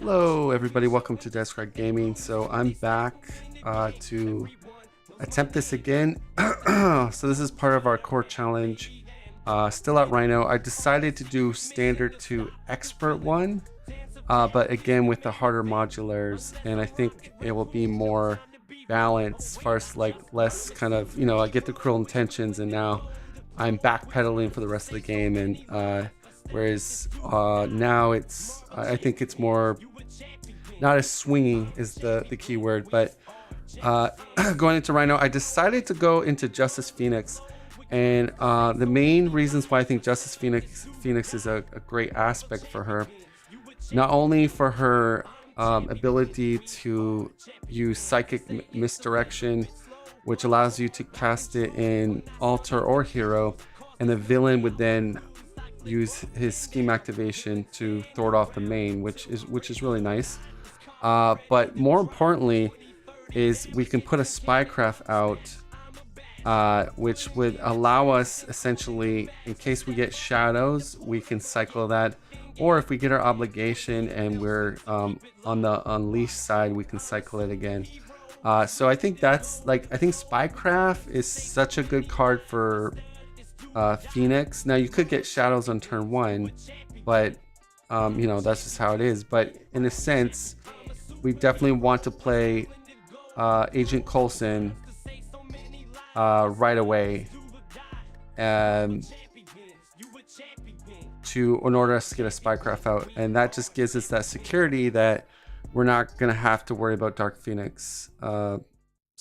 Hello, everybody. Welcome to Describe Gaming. So I'm back to attempt this again. So this is part of our core challenge. Still at Rhino. I decided to do standard to expert one, but again with the harder modulars, and I think it will be more balanced as far as like less kind of I get the cruel intentions, and now I'm backpedaling for the rest of the game, and whereas now I think it's more not as swinging is the key word, but going into Rhino, I decided to go into Justice Phoenix, and the main reasons why I think Justice Phoenix is a great aspect for her, not only for her ability to use psychic misdirection, which allows you to cast it in altar or hero, and the villain would then use his scheme activation to thwart off the main, which is really nice. But more importantly is we can put a spycraft out, which would allow us essentially, in case we get shadows, we can cycle that, or if we get our obligation and we're on the unleashed side, we can cycle it again. So I think I think spycraft is such a good card for Phoenix. Now you could get shadows on turn one, but that's just how it is. But in a sense, we definitely want to play Agent Coulson right away, in order to get a spycraft out, and that just gives us that security that we're not gonna have to worry about Dark Phoenix. So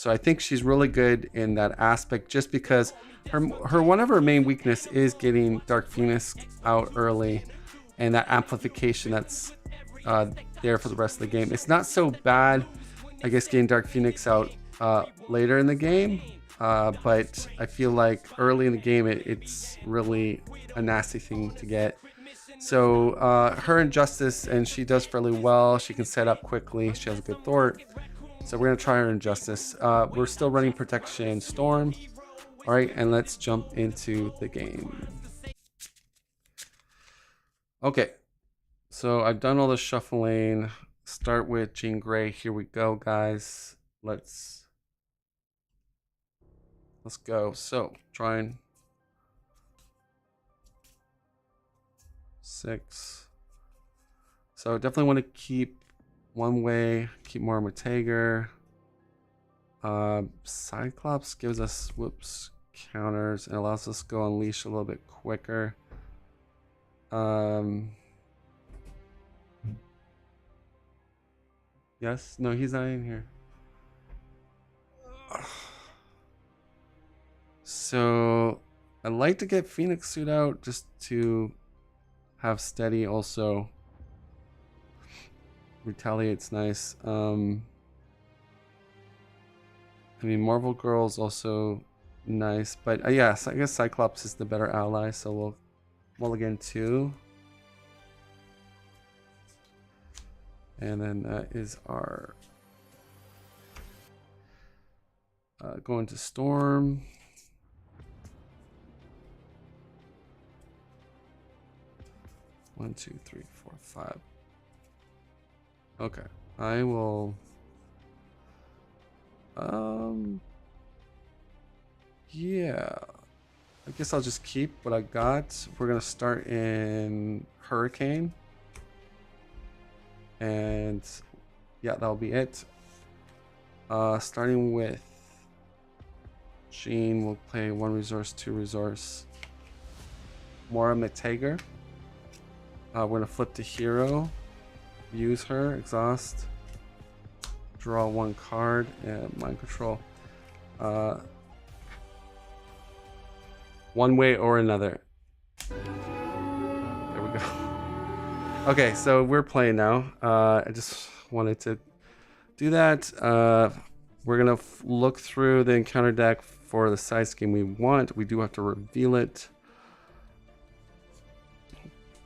I think she's really good in that aspect, just because her one of her main weakness is getting Dark Phoenix out early, and that amplification that's there for the rest of the game. It's not so bad, I guess, getting Dark Phoenix out later in the game, but I feel like early in the game it's really a nasty thing to get. So her and Justice, and she does fairly well. She can set up quickly. She has a good thwart. So we're gonna try her in Justice. We're still running Protection Storm. All right, and let's jump into the game. Okay, so I've done all the shuffling. Start with Jean Grey. Here we go, guys. Let's go. So trying 6. So definitely want to keep one way, keep more Matager. Cyclops gives us counters and allows us to go unleash a little bit quicker. Yes, no, he's not in here. So I'd like to get Phoenix Suit out just to have steady. Also Retaliate's nice. I mean, Marvel Girl's also nice, but yes, I guess Cyclops is the better ally, so we'll mulligan 2. And then that is our going to Storm. One, two, three, four, 5. Okay, I will. Yeah, I guess I'll just keep what I got. We're gonna start in Hurricane, and yeah, that'll be it. Starting with Jean, we'll play 1 resource, 2 resource. Moira Matager. We're gonna flip to hero, use her, exhaust, draw 1 card, and mind control. One way or another. There we go. Okay, so we're playing now. I just wanted to do that. We're gonna look through the encounter deck for the side scheme we want. We do have to reveal it.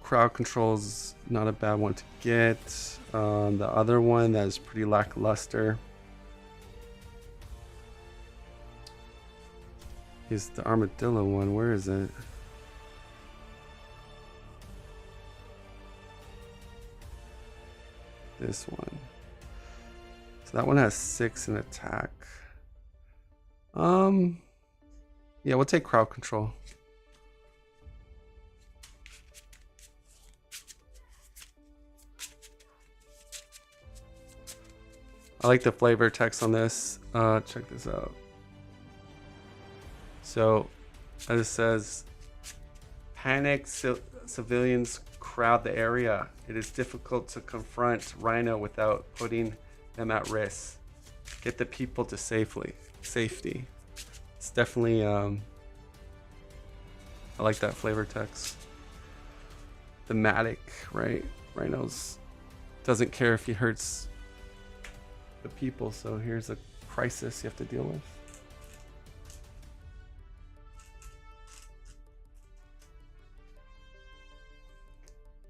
Crowd control is not a bad one to get. The other one that is pretty lackluster is the armadillo one. Where is it? this one. So that one has 6 in attack. Yeah, we'll take crowd control. I like the flavor text on this. Check this out. So, as it says, panicked civilians crowd the area. It is difficult to confront Rhino without putting them at risk. Get the people to safety. It's definitely, I like that flavor text. Thematic, right? Rhino's doesn't care if he hurts the people, so here's a crisis you have to deal with.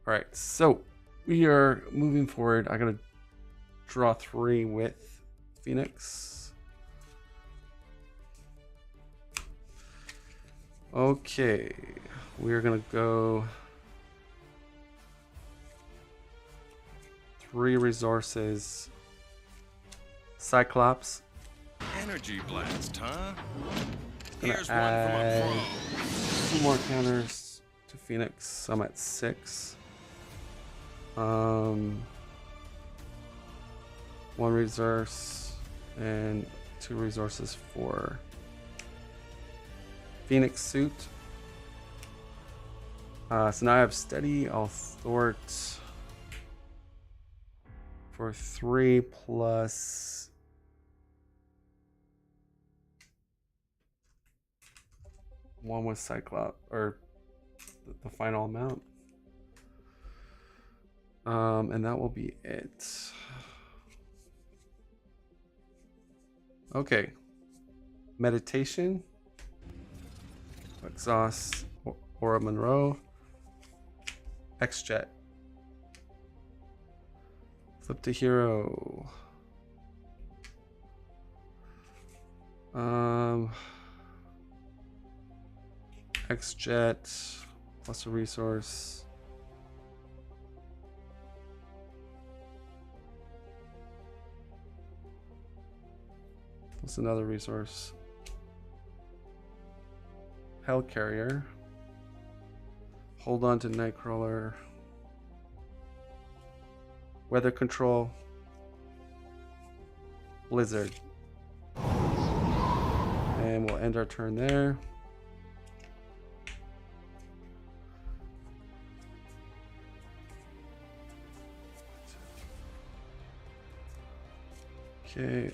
All right, so we are moving forward. I gotta draw 3 with Phoenix. Okay, we're gonna go 3 resources. Cyclops. Energy blast, huh? Here's add one from a pro. 2 more counters to Phoenix. So I'm at 6. 1 resource and 2 resources for Phoenix suit. So now I have steady. I'll thwart for 3 plus 1 with Cyclops, or the final amount. And that will be it. Okay. Meditation. Exhaust Aura Monroe. X-Jet. Flip to hero. X-Jet plus a resource. Plus another resource. Hellcarrier. Hold on to Nightcrawler. Weather control. Blizzard. And we'll end our turn there. Okay.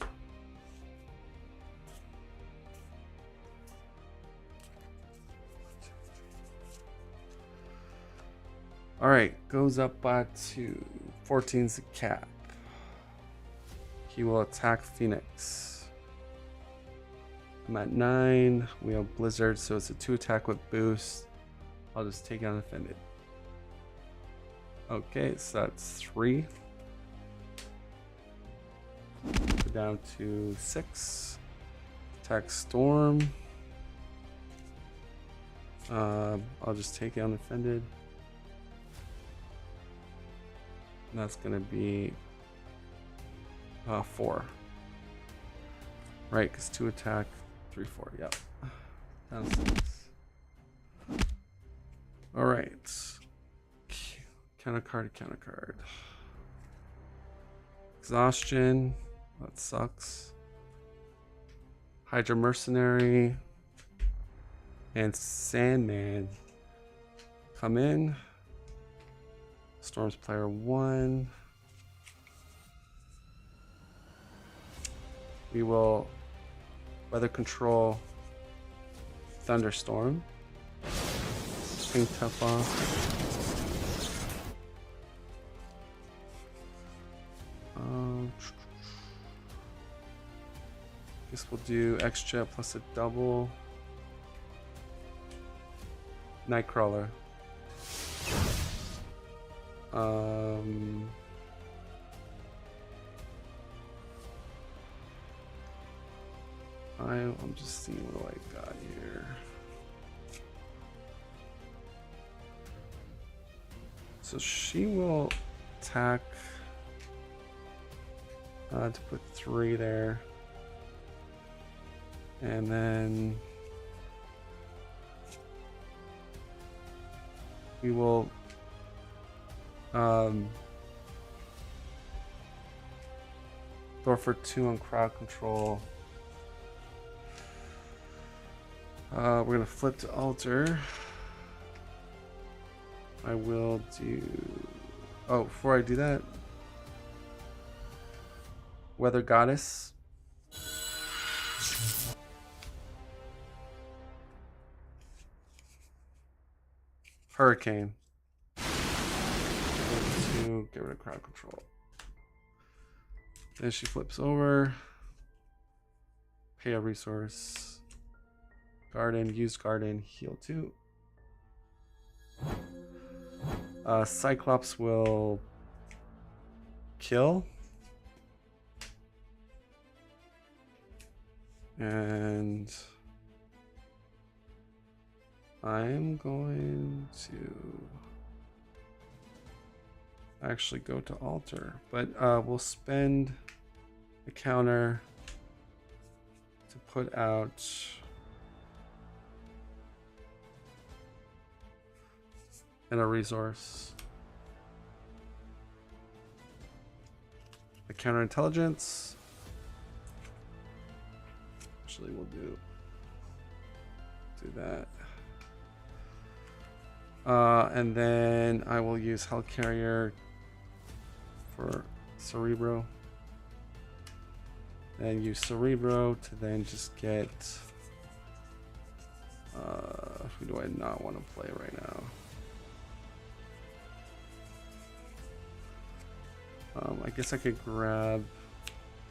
All right, goes up by 2. 14's the cap. He will attack Phoenix. I'm at 9. We have Blizzard, so it's a 2 attack with boost. I'll just take out Offended. Okay, so that's 3. Go down to 6. Attack Storm. I'll just take out Offended. And that's gonna be 4. Right, because 2 attack, 3, 4. Yep. Down 6. All right. Counter card, counter card. Exhaustion. That sucks. Hydra Mercenary. And Sandman. Come in. Storm's player 1. We will weather control Thunderstorm. Ping Tough off. Guess we'll do X-Jet plus a double. Nightcrawler. I'm just seeing what I got here. So she will attack to put 3 there. And then we will throw for 2 on crowd control. We're gonna flip to altar. I will do. Oh, before I do that, Weather Goddess. Hurricane. To get rid of crowd control. Then she flips over. Pay a resource. Garden, use garden, heal 2. Cyclops will kill. And I'm going to actually go to altar, but we'll spend the counter to put out and a resource. The counterintelligence. Actually, we'll do that. And then I will use Hellcarrier for Cerebro. And use Cerebro to then just get... who do I not want to play right now? I guess I could grab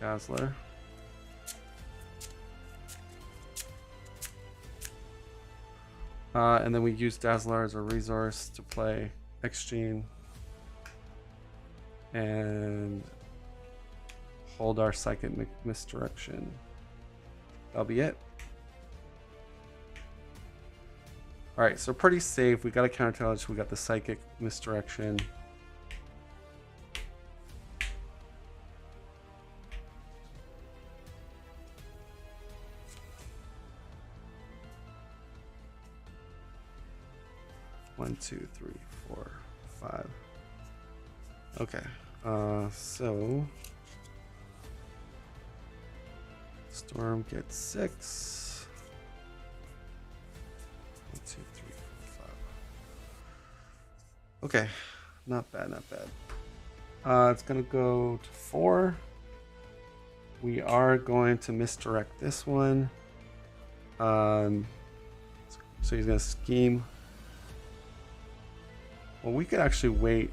Dazzler. And then we use Dazzler as a resource to play X-Gene and hold our Psychic Misdirection. That'll be it. Alright, so pretty safe. We got a counterintelligence, we got the Psychic Misdirection. One, 2, 3, 4, 5. Okay. So Storm gets 6. 1, 2, 3, 4, 5. Okay. Not bad, not bad. It's gonna go to 4. We are going to misdirect this one. So he's gonna scheme. Well, we could actually wait.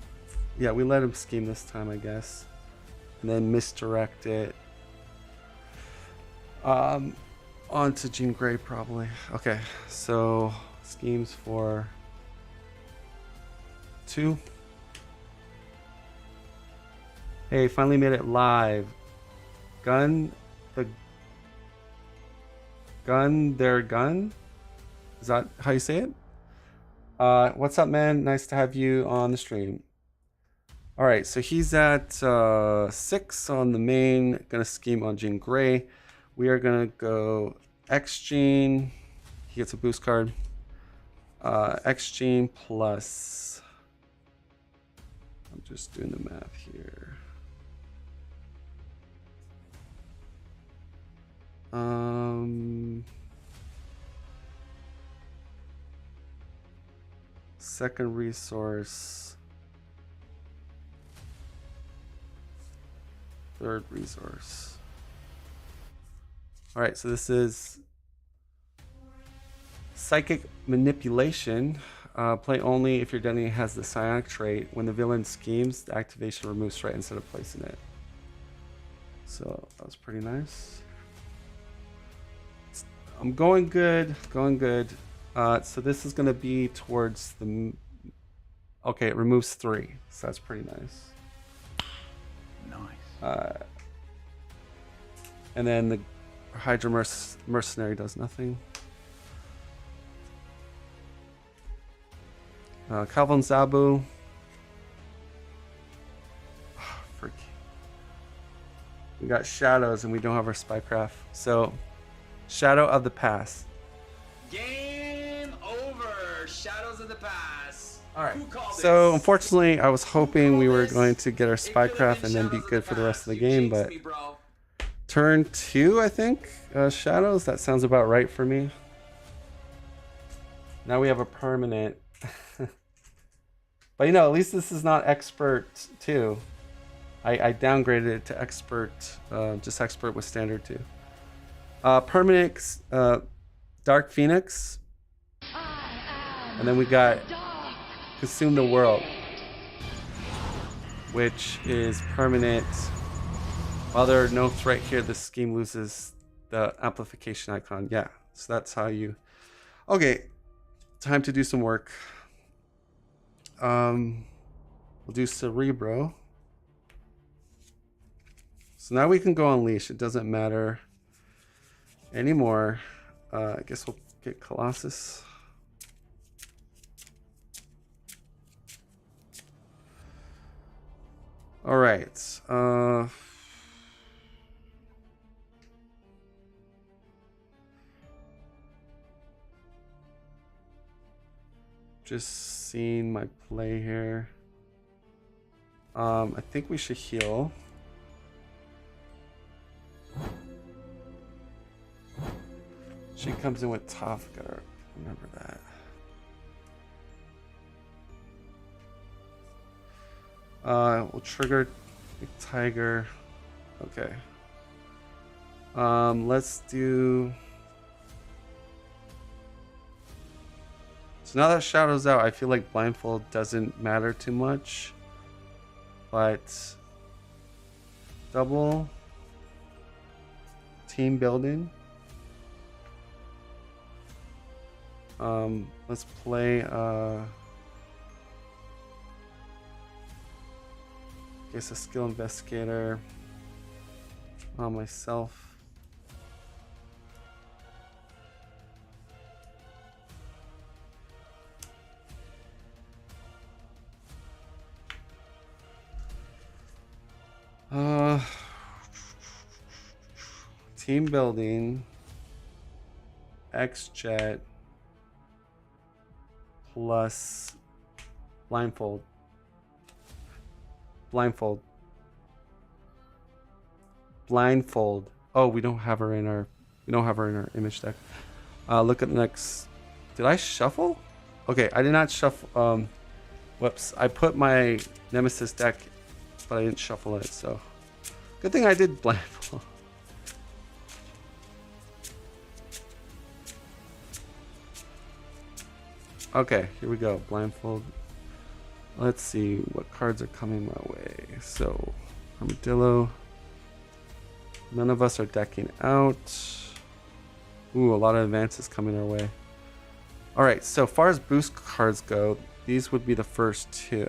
Yeah, we let him scheme this time, I guess. And then misdirect it. Onto Jean Grey, probably. Okay, so schemes for 2. Hey, finally made it live. Gun their gun? Is that how you say it? What's up, man? Nice to have you on the stream. All right, so he's at 6 on the main. Gonna scheme on Jean Grey. We are gonna go X-Gene. He gets a boost card. X-Gene plus... I'm just doing the math here. Second resource. Third resource. All right, so this is Psychic Manipulation. Play only if your identity has the psionic trait. When the villain schemes, the activation removes threat instead of placing it. So that was pretty nice. I'm going good, going good. So this is going to be towards the... Okay, it removes 3. So that's pretty nice. Nice. And then the Hydra Mercenary does nothing. Calvin Zabu. Freak. We got Shadows and we don't have our Spycraft. So, Shadow of the Past. Game over. Shadows of the Past. Alright. Who called So, this? unfortunately, I was hoping we were this? going to get our It could've Spycraft been and then be Shadows good for the rest of the You game, jinxed but me, bro. turn 2, I think. Shadows. That sounds about right for me. Now we have a permanent. But you know, at least this is not Expert 2. I downgraded it to Expert, just Expert with Standard 2. Permanent Dark Phoenix. And then we got Consume the World, which is permanent. While there are notes right here, the scheme loses the amplification icon. Yeah, so that's how you... Okay, time to do some work. We'll do Cerebro. So now we can go Unleash. It doesn't matter anymore. I guess we'll get Colossus. All right. Just seeing my play here. I think we should heal. She comes in with Toph. Gotta remember that. We'll trigger Big Tiger. Okay. Let's do... So now that Shadow's out, I feel like Blindfold doesn't matter too much. But... Double... Team building. Let's play, guess a skill investigator on myself. Team building, X-Jet plus blindfold. Blindfold. Oh, we don't have her in our image deck. Look at the next. Did I shuffle? Okay, I did not shuffle. Whoops. I put my Nemesis deck, but I didn't shuffle it. So, good thing I did blindfold. Okay, here we go. Blindfold. Let's see what cards are coming my way. So, Armadillo. None of us are decking out. Ooh, a lot of advances coming our way. Alright, so far as boost cards go, these would be the first two.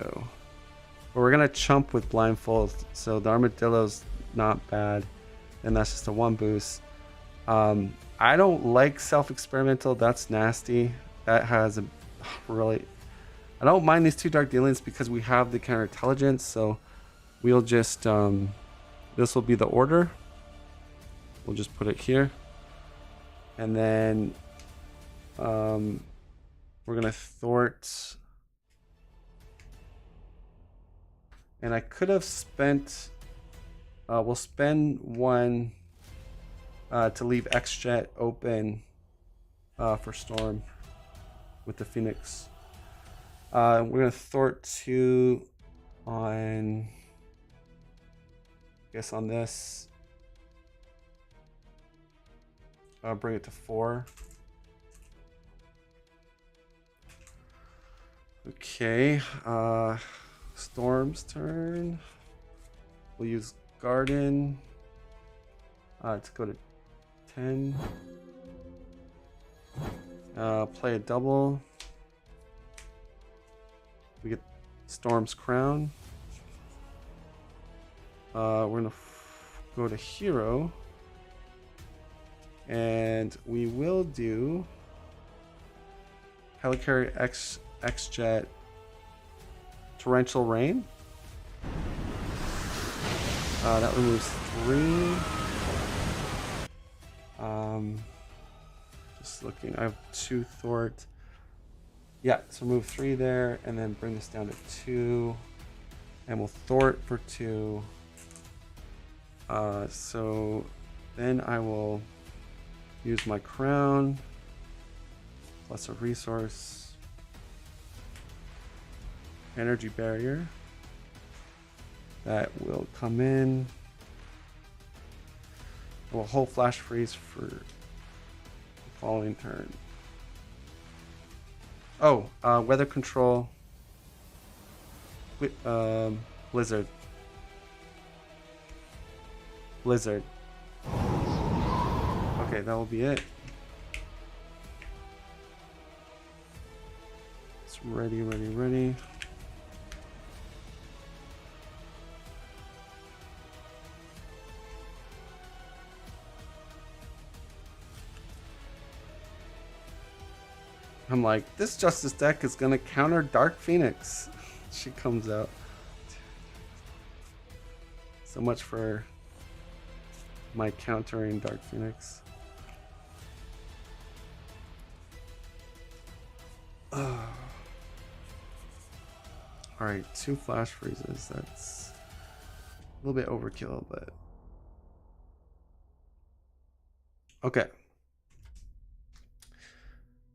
But we're going to chump with Blindfold, so the Armadillo's not bad. And that's just a 1 boost. I don't like Self-Experimental. That's nasty. That has a really... I don't mind these 2 Dark Dealings because we have the Counterintelligence, so we'll just... this will be the order. We'll just put it here. And then we're going to thwart. And I could have spent... we'll spend 1 to leave X-Jet open for Storm with the Phoenix. We're going to thwart 2 on... I guess on this. I'll bring it to 4. Okay, Storm's turn. We'll use Garden to go to 10. Play a double. We get Storm's Crown. We're gonna go to Hero. And we will do Helicarrier X-Jet Torrential Rain. That removes 3. Just looking. I have 2 thwart. Yeah, so remove 3 there, and then bring this down to 2. And we'll thwart for 2. So then I will use my crown plus a resource. Energy barrier. That will come in. We'll hold flash freeze for the following turn. Oh, weather control. Blizzard. Blizzard. Okay, that will be it. It's ready, ready, ready. I'm like, this Justice deck is gonna counter Dark Phoenix. She comes out. So much for my countering Dark Phoenix. Alright, 2 flash freezes. That's a little bit overkill, but okay.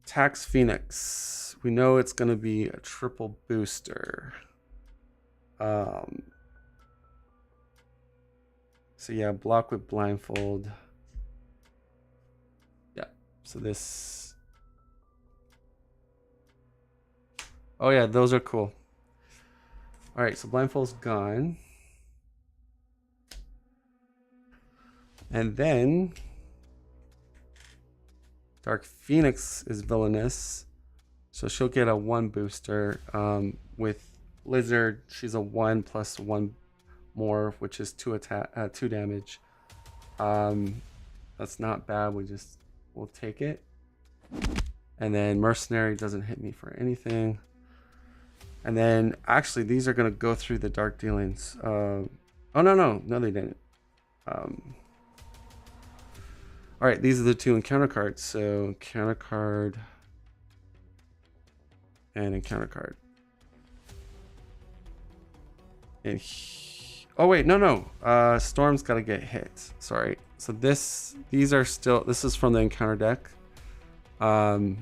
Tax Phoenix. We know it's going to be a triple booster. So yeah, block with blindfold. Yeah. So this. Oh yeah, those are cool. All right, so blindfold's gone. And then Dark Phoenix is villainous, so she'll get a 1 booster. With Blizzard, she's a 1 plus 1 more, which is 2 attack, 2 damage. That's not bad. We'll take it. And then Mercenary doesn't hit me for anything. And then actually, these are gonna go through the Dark Dealings. Oh no, they didn't. All right, these are the 2 encounter cards. So encounter card and encounter card. And oh wait, no. Storm's got to get hit. Sorry. So this is from the encounter deck. So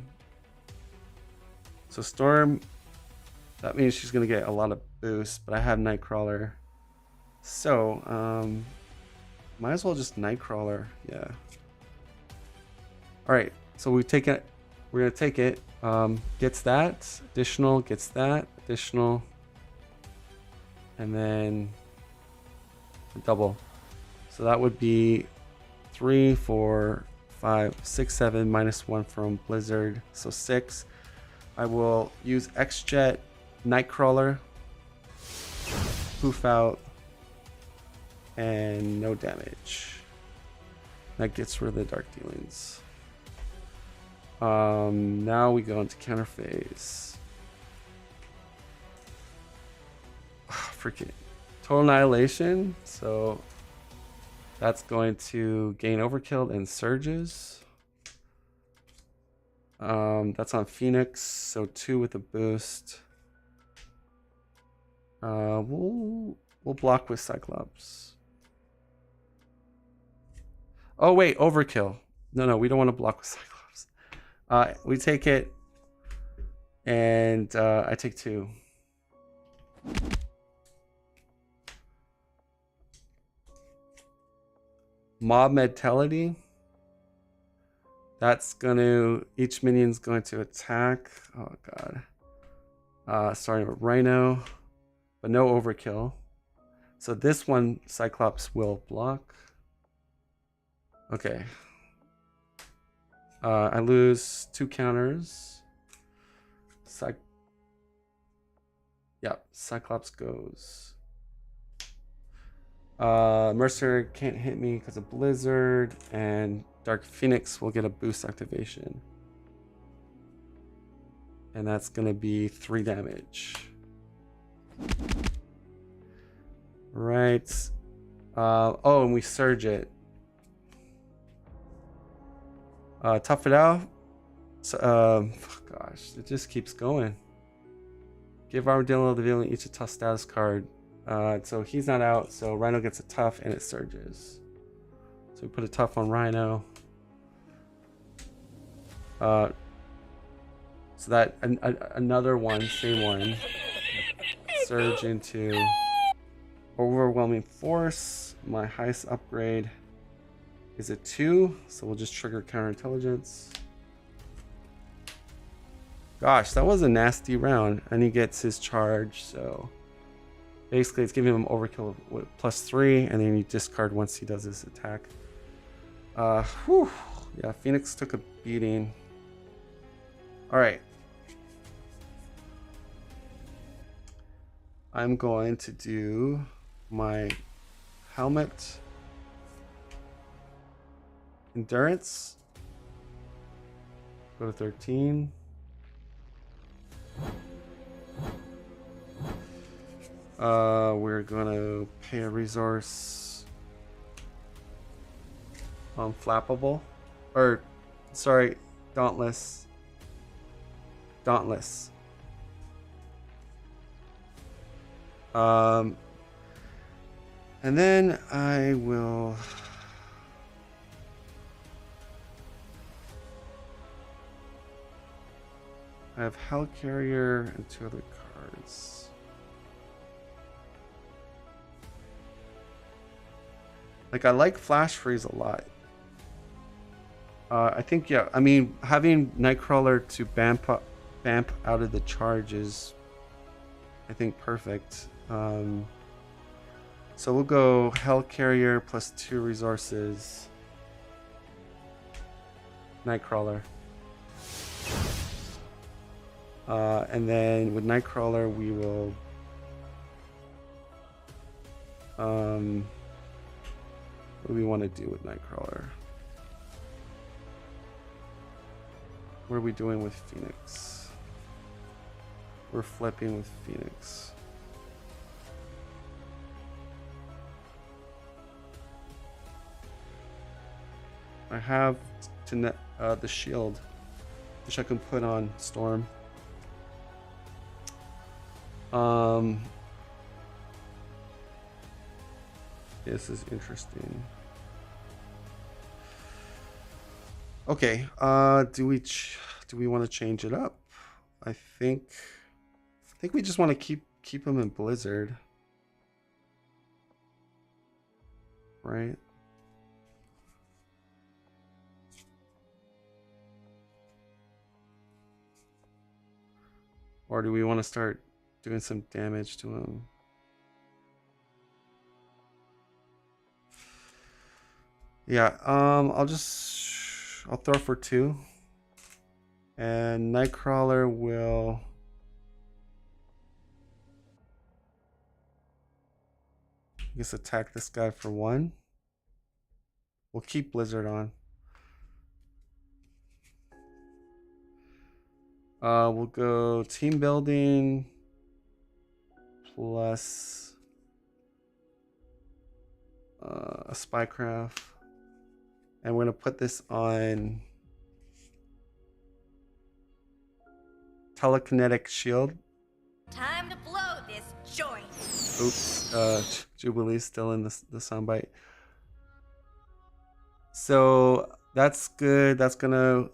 Storm, that means she's gonna get a lot of boost, but I have Nightcrawler. So might as well just Nightcrawler. Yeah. All right, so we take it. We're gonna take it. Gets that additional, gets that additional, and then double. So that would be 3, 4, 5, 6, 7 minus 1 from Blizzard. So 6. I will use X-Jet, Nightcrawler, poof out, and no damage. That gets rid of the Dark Dealings. Now we go into counter phase. Freaking Total Annihilation. So that's going to gain Overkill and Surges. That's on Phoenix, so 2 with a boost. We'll block with Cyclops. Oh wait, Overkill. No, we don't want to block with Cyclops. We take it, and I take 2. Mob Mentality. That's each minion's going to attack. Oh god. Starting with Rhino, but no overkill. So this one, Cyclops will block. Okay. I lose 2 counters. Cyclops goes. Mercer can't hit me because of Blizzard, and Dark Phoenix will get a boost activation. And that's going to be 3 damage. Right. Oh, and we surge it. Tough it out. So, gosh, it just keeps going. Give Armadillo the villain each a tough status card. So he's not out, so Rhino gets a tough and it surges. So we put a tough on Rhino. So that another one, same one. Surge into Overwhelming Force. My highest upgrade is a 2, so we'll just trigger Counterintelligence. Gosh, that was a nasty round, and he gets his charge. So basically, it's giving him overkill with +3, and then you discard once he does his attack. Whew. Yeah, Phoenix took a beating. All right. I'm going to do my helmet endurance. Go to 13. We're gonna pay a resource on flappable, or sorry, dauntless. And then I will I have Hellcarrier and 2 other cards. Like, I like Flash Freeze a lot. I think, yeah, I mean, having Nightcrawler to bamp out of the charge is, I think, perfect. So we'll go Hellcarrier plus 2 resources. Nightcrawler. And then with Nightcrawler, we will what do we want to do with Nightcrawler? What are we doing with Phoenix? We're flipping with Phoenix. I have the shield, which I can put on Storm. This is interesting. Okay, do we want to change it up? I think we just want to keep him in Blizzard, right? Or do we want to start doing some damage to him? Yeah, I'll throw for 2. And Nightcrawler will I guess attack this guy for 1. We'll keep Blizzard on. We'll go team building plus a spycraft, and we're gonna put this on telekinetic shield. Time to blow this joint. Oops, Jubilee's still in the soundbite. So that's good. That's gonna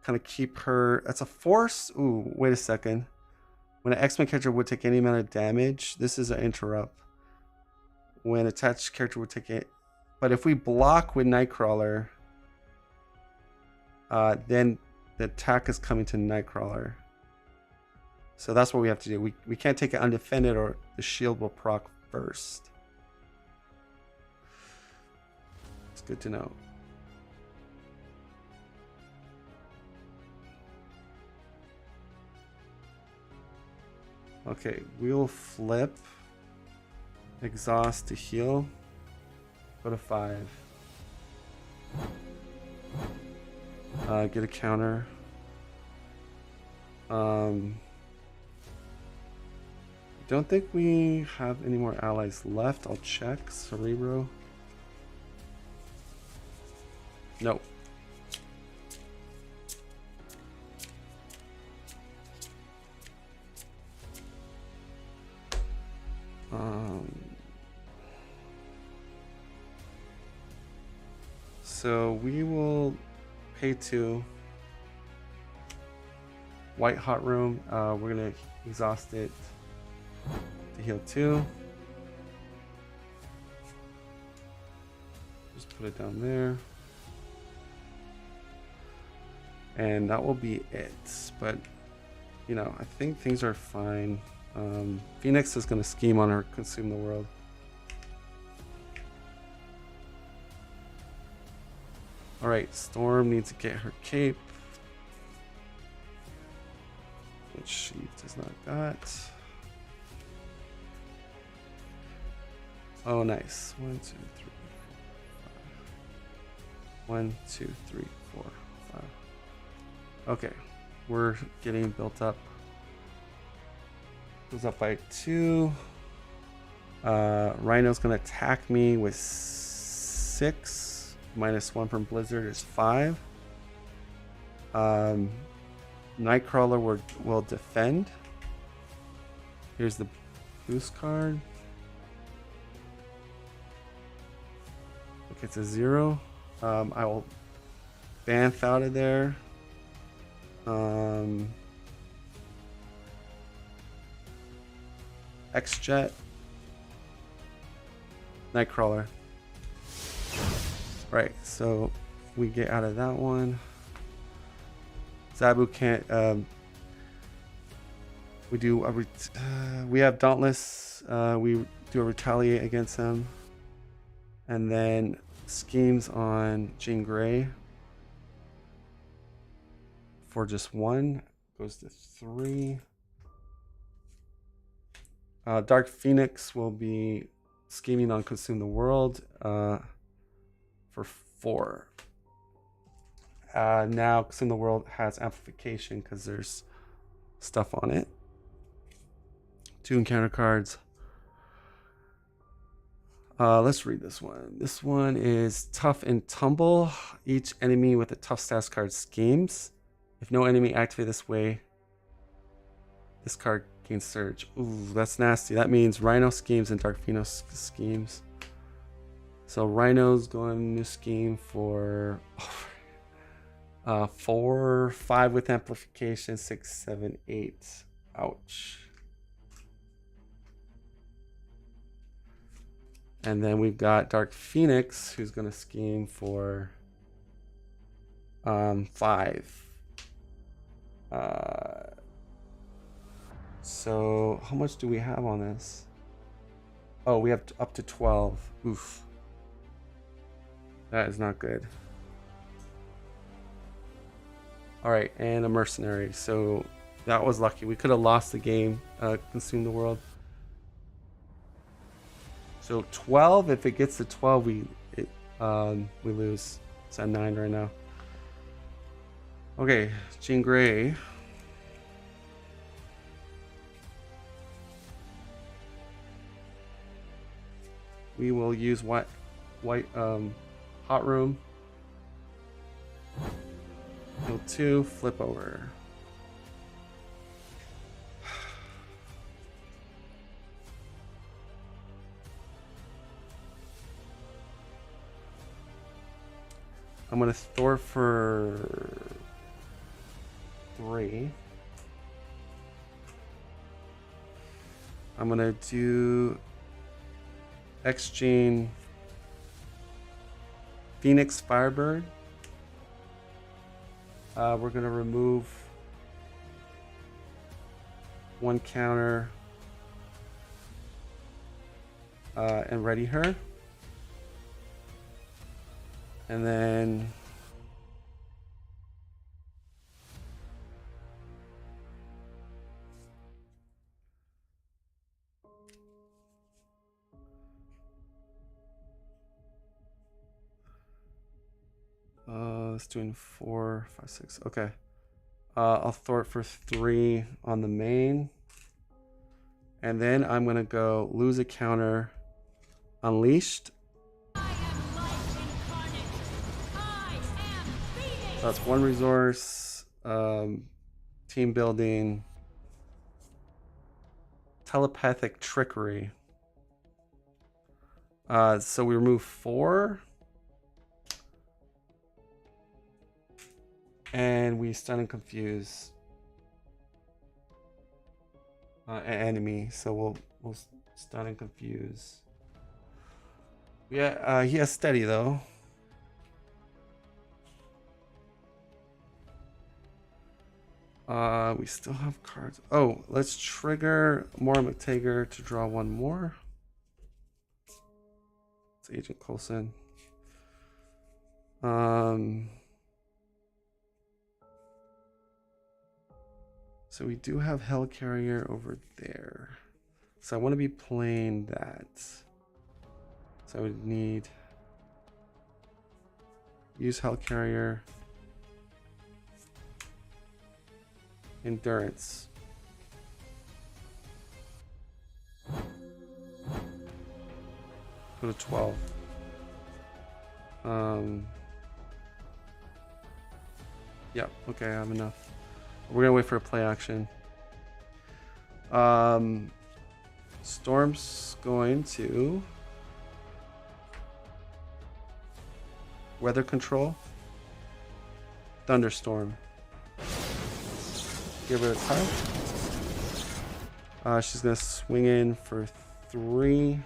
kind of keep her. That's a force. Ooh, wait a second. When an X-Men character would take any amount of damage, this is an interrupt. When attached character would take it, but if we block with Nightcrawler, then the attack is coming to Nightcrawler. So that's what we have to do. We can't take it undefended, or the shield will proc first. It's good to know. Okay, we'll flip. Exhaust to heal. Go to 5. Get a counter. don't think we have any more allies left. I'll check. Cerebro. Nope. So we will pay 2. White hot room. We're gonna exhaust it to heal 2. Just put it down there. And that will be it. But you know, I think things are fine. Phoenix is gonna scheme on her, consume the world. Alright, Storm needs to get her cape, which she does not got. Oh, nice. 1, 2, 3, 4, 5. 1, 2, 3, 4, 5. Okay, we're getting built up. Goes up by 2. Rhino's gonna attack me with 6. -1 from Blizzard is 5. Nightcrawler will defend. Here's the boost card. Okay, it's a 0. I will Banff out of there. X-Jet. Nightcrawler. Right, so we get out of that one. Zabu can't. We have Dauntless. We do a retaliate against him, and then schemes on Jean Grey for just 1. Goes to 3. Dark Phoenix will be scheming on Consume the World. For 4. Now Consume the World has amplification because there's stuff on it. 2 encounter cards. Let's read this one. This one is Tough and Tumble. Each enemy with a tough status card schemes. If no enemy activate this way, this card gains Surge. Ooh, that's nasty. That means Rhino schemes and Dark Phoenix schemes. So Rhino's going to scheme for 4, 5 with amplification, 6, 7, 8. Ouch. And then we've got Dark Phoenix, who's going to scheme for 5. So how much do we have on this? Oh, we have up to 12. Oof. That is not good. All right, and a mercenary. So that was lucky. We could have lost the game. Consume the world. So 12. If it gets to 12, we lose. It's at 9 right now. Okay, Jean Grey. We will use white hot room. Heal 2, flip over. I'm gonna Thor for 3. I'm gonna do X-Gene Phoenix Firebird. We're gonna remove 1 counter and ready her. And then it's doing 4, 5, 6. Okay. I'll throw it for 3 on the main. And then I'm gonna go lose a counter, unleashed. That's one resource. Team building. Telepathic trickery. So we remove 4. And we stun and confuse an enemy. So we'll stun and confuse. Yeah, he has steady though. We still have cards. Oh, let's trigger Moira McTaggart to draw one more. It's Agent Coulson. So we do have Hellcarrier over there. So I want to be playing that. So I would need use Hellcarrier. Endurance. Go to 12. Yeah, okay, I have enough. We're gonna wait for a play action. Storm's going to weather control. Thunderstorm. Give her a time. She's gonna swing in for 3.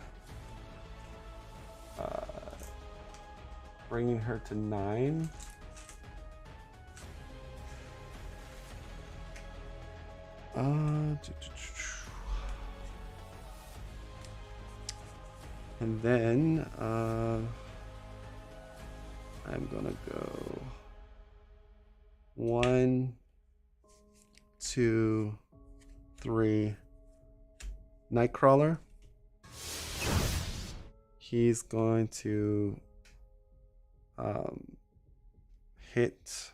Bringing her to 9. And then I'm gonna go 1, 2, 3. Nightcrawler. He's going to hit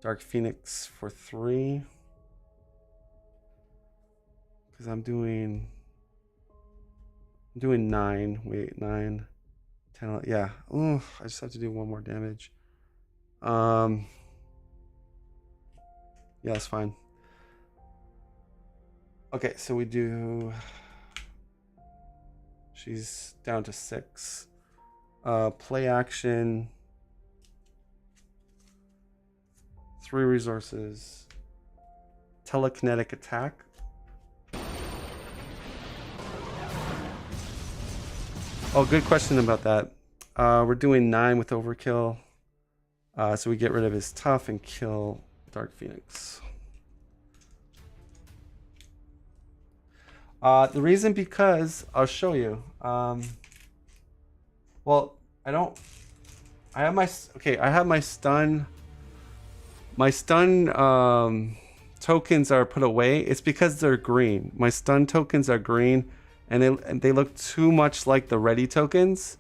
Dark Phoenix for 3. Because I'm doing 9. Wait, 9, 10, 11, yeah. Oh, I just have to do 1 more damage. Yeah, that's fine. Okay, so we do. She's down to 6. Play action. 3 resources. Telekinetic attack. Oh, good question about that. We're doing 9 with overkill. So we get rid of his tough and kill Dark Phoenix. The reason because I'll show you. Well, I have my stun. My stun tokens are put away. It's because they're green. My stun tokens are green, and they look too much like the ready tokens.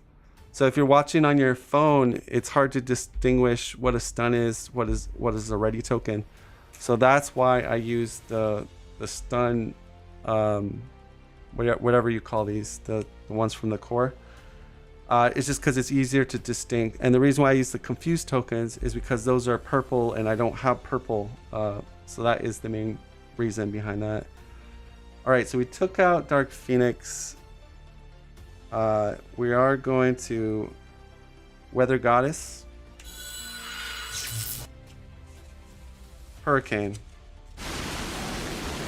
So if you're watching on your phone, it's hard to distinguish what a stun is, what is a ready token. So that's why I use the stun, whatever you call these, the ones from the core. It's just because it's easier to distinct. And the reason why I use the confused tokens is because those are purple and I don't have purple. So that is the main reason behind that. All right, so we took out Dark Phoenix. We are going to Weather Goddess. Hurricane.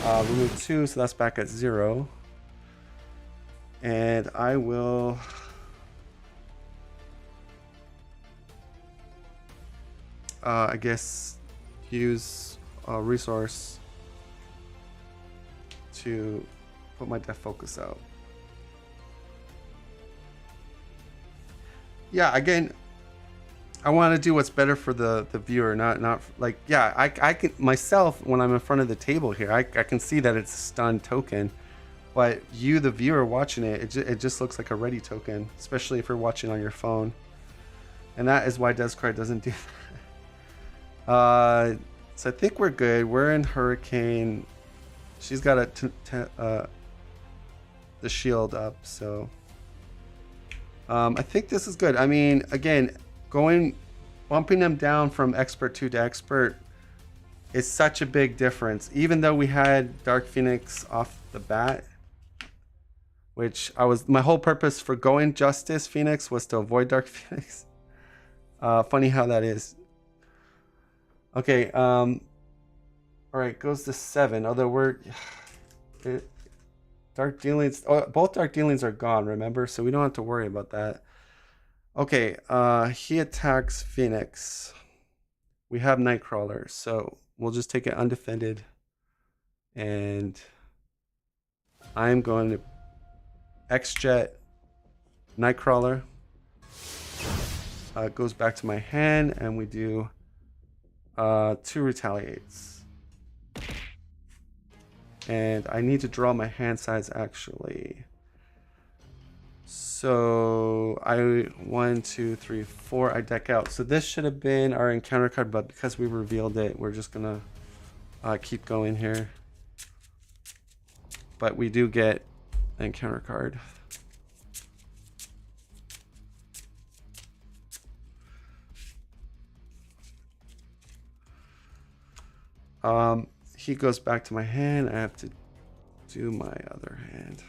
Remove 2, so that's back at 0. And I will I guess use a resource to put my death focus out. Yeah, again, I want to do what's better for the viewer, not like, yeah, I can myself, when I'm in front of the table here, I can see that it's a stun token, but you, the viewer watching it, it just looks like a ready token, especially if you're watching on your phone. And that is why Descry doesn't do that. So I think we're good. We're in Hurricane. She's got a the shield up. So I think this is good. I mean, again, bumping them down from expert 2 to expert is such a big difference. Even though we had Dark Phoenix off the bat, which my whole purpose for going Justice Phoenix was to avoid Dark Phoenix. Funny how that is. Okay, all right, goes to 7. Although Dark Dealings, both Dark Dealings are gone, remember? So we don't have to worry about that. Okay, he attacks Phoenix. We have Nightcrawler, so we'll just take it undefended. And I'm going to X-Jet Nightcrawler. It goes back to my hand, and we do 2 retaliates. And I need to draw my hand size actually. So 1, 2, 3, 4, I deck out. So this should have been our encounter card, but because we revealed it, we're just gonna keep going here. But we do get an encounter card. He goes back to my hand. I have to do my other hand.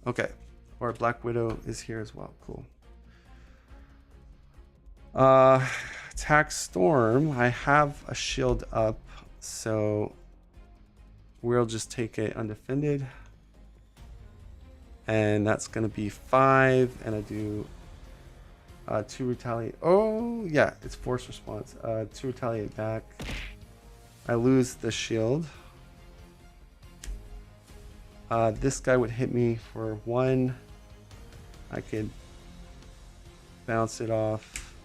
Okay, or Black Widow is here as well. Cool. Attack Storm. I have a shield up, so we'll just take it undefended. And that's gonna be 5, and I do 2 retaliate. Oh yeah, it's force response. 2 retaliate back. I lose the shield. This guy would hit me for 1. I could bounce it off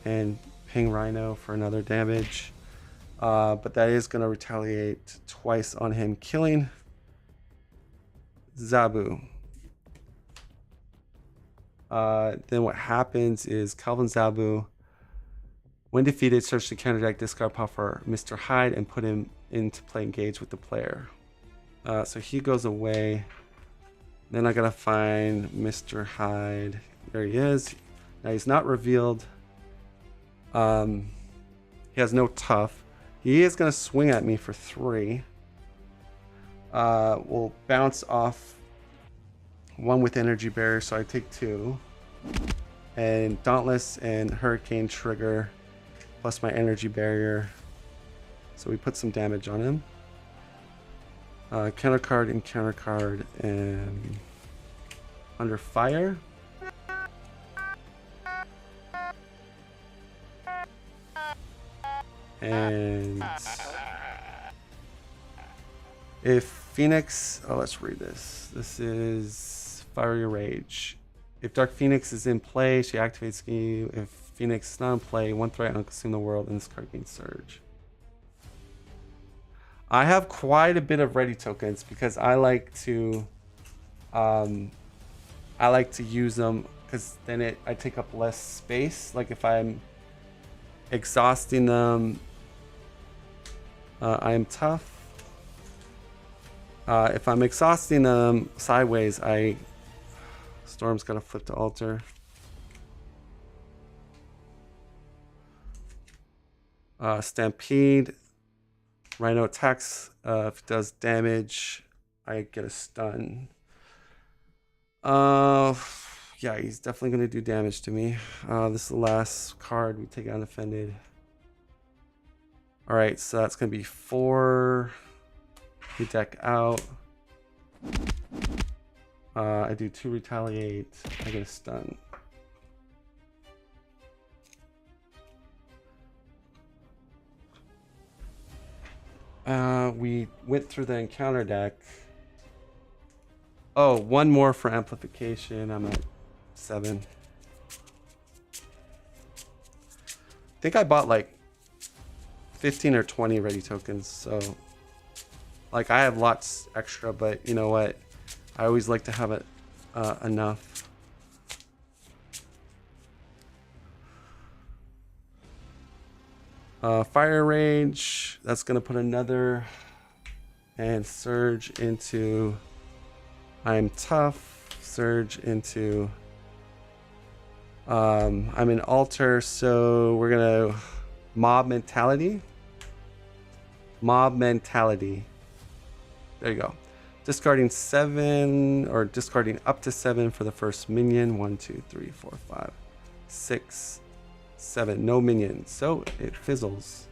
and ping Rhino for another damage. But that is going to retaliate twice on him, killing Zabu. Then what happens is Calvin Zabu, when defeated, search the counter deck, discard power for Mr. Hyde, and put him into play engage with the player. So he goes away. Then I gotta find Mr. Hyde. There he is. Now he's not revealed. He has no tough. He is gonna swing at me for 3. We'll bounce off 1 with energy barrier, so I take 2. And Dauntless and Hurricane trigger, plus my energy barrier. So we put some damage on him. Counter card and counter card, and under fire. And if Phoenix, let's read this. This is Fiery Rage. If Dark Phoenix is in play, she activates you. If Phoenix is not in play, 1 threat and consume the world, and this card gains Surge. I have quite a bit of ready tokens because I like to use them because then I take up less space. Like if I'm exhausting them, I am tough. If I'm exhausting them sideways, Storm's gotta flip to altar. Stampede. Rhino attacks. If it does damage, I get a stun. Yeah, he's definitely gonna do damage to me. This is the last card. We take it undefended. All right, so that's gonna be 4. We deck out. I do 2 retaliate. I get a stun. We went through the encounter deck. Oh, 1 more for amplification. I'm at 7. I think I bought like 15 or 20 ready tokens, so like I have lots extra, but you know what? I always like to have it enough. Fire Rage, that's gonna put another And surge into I'm tough. Surge into I'm an altar, so we're gonna mob mentality. Mob mentality. There you go. Discarding 7 or discarding up to 7 for the first minion. 1, 2, 3, 4, 5, 6, 7. No minions, so it fizzles.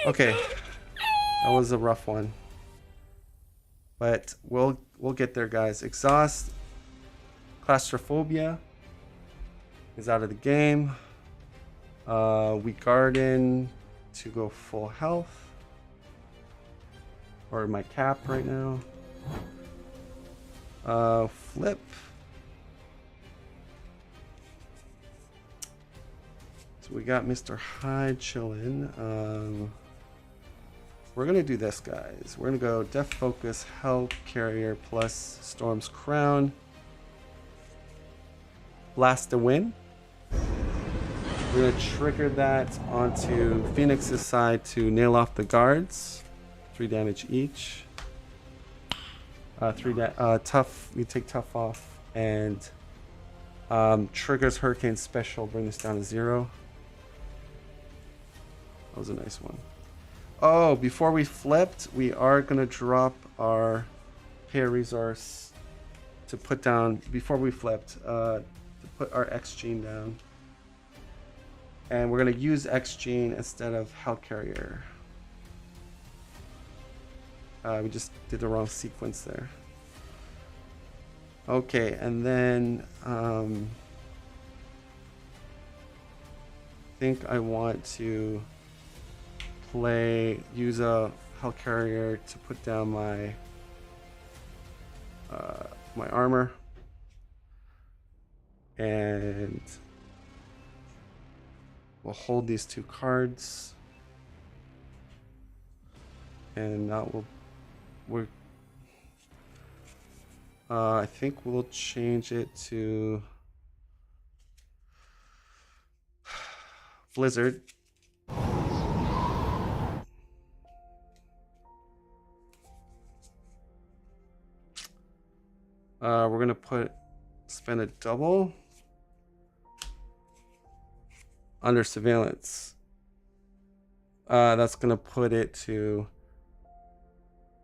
Okay, that was a rough one, but we'll get there, guys. Exhaust. Claustrophobia is out of the game. We garden to go full health. Or my cap right now. Flip. So we got Mr. Hyde chilling. We're gonna do this, guys. We're gonna go Death Focus, Hell Carrier plus Storm's Crown. Blast to win. We're gonna trigger that onto Phoenix's side to nail off the guards. 3 damage each. Tough. We take tough off and triggers Hurricane Special. Bring this down to 0. That was a nice one. Oh, before we flipped, we are gonna drop our pay a resource to put down before we flipped. To put our X Gene down, and we're gonna use X Gene instead of Hell Carrier. We just did the wrong sequence there. Okay, and then I think I want to use a Hell Carrier to put down my my armor, and we'll hold these 2 cards, and that will I think we'll change it to Blizzard. We're gonna spend a double under surveillance. That's gonna put it to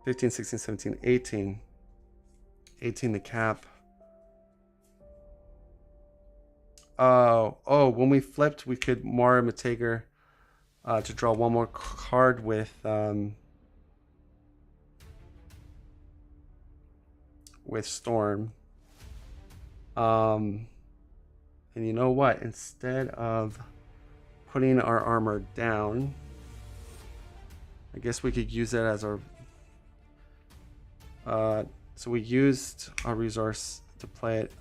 15, 16, 17, 18. 18 the cap. Oh, when we flipped, we could Mara Matager to draw 1 more card with Storm. And you know what? Instead of putting our armor down, I guess we could use it as our so we used our resource to play it.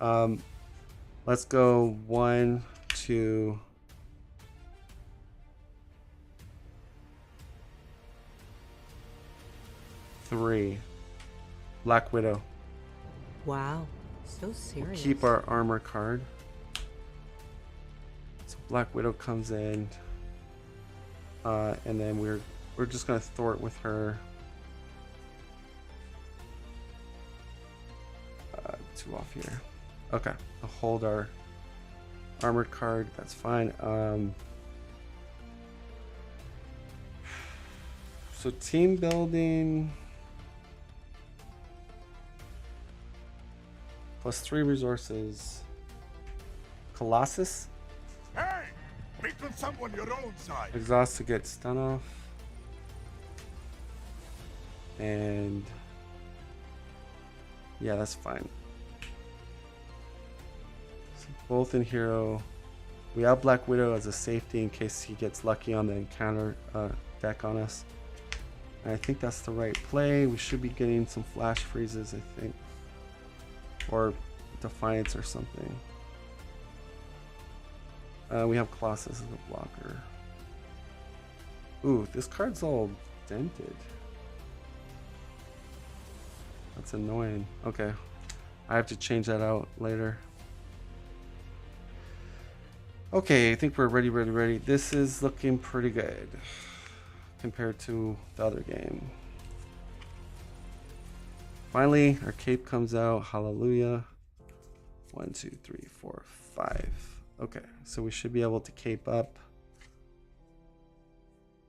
Let's go 1, 2, three. Black Widow. Wow, so serious. We'll keep our armor card. So Black Widow comes in, and then we're just gonna thwart with her. 2 off here. Okay, I'll hold our armored card. That's fine. So team building plus 3 resources. Colossus. Hey, meet with someone your own side. Exhaust to get stun off. And yeah, that's fine. So both in hero. We have Black Widow as a safety in case he gets lucky on the encounter deck on us. And I think that's the right play. We should be getting some flash freezes, I think. Or Defiance or something. We have Colossus as a blocker. Ooh, this card's all dented. That's annoying. Okay. I have to change that out later. Okay, I think we're ready. This is looking pretty good. compared to the other game. Finally, our cape comes out. Hallelujah. 1, 2, 3, 4, 5. Okay, so we should be able to cape up.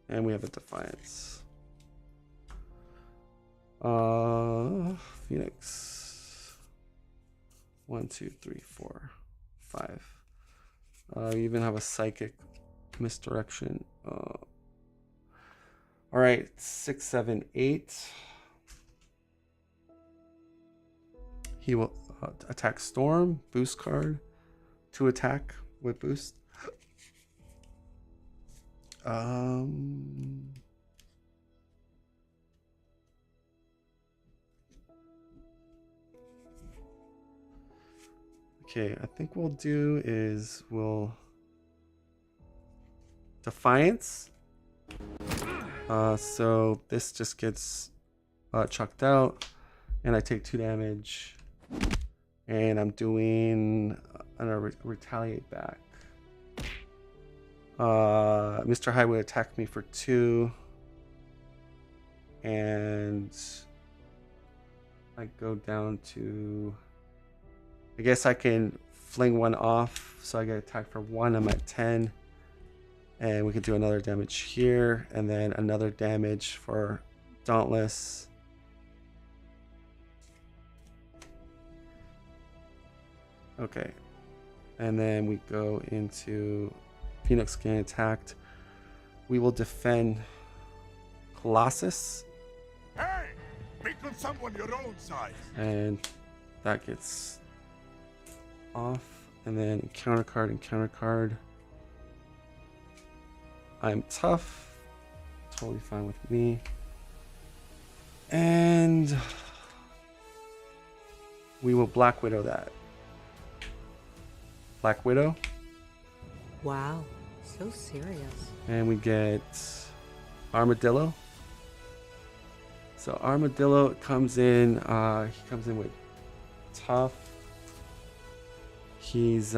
And we have a Defiance. Phoenix. 1, 2, 3, 4, 5. We even have a Psychic Misdirection. All right, 6, 7, 8. He will attack Storm, boost card, 2 attack with boost. Okay, I think we'll do is we'll Defiance. So this just gets chucked out, and I take 2 damage, and I'm doing retaliate back. Mr. High would attack me for 2, and I go down to, I guess I can fling 1 off, so I get attacked for 1. I'm at 10, and we can do another damage here, and then another damage for Dauntless. Okay, and then we go into Phoenix getting attacked. We will defend Colossus. Hey! Meet with someone your own size. And that gets off. And then encounter card, encounter card. I'm tough. Totally fine with me. And we will Black Widow that. Black Widow. Wow, so serious. And we get Armadillo. So Armadillo comes in, he comes in with tough. He's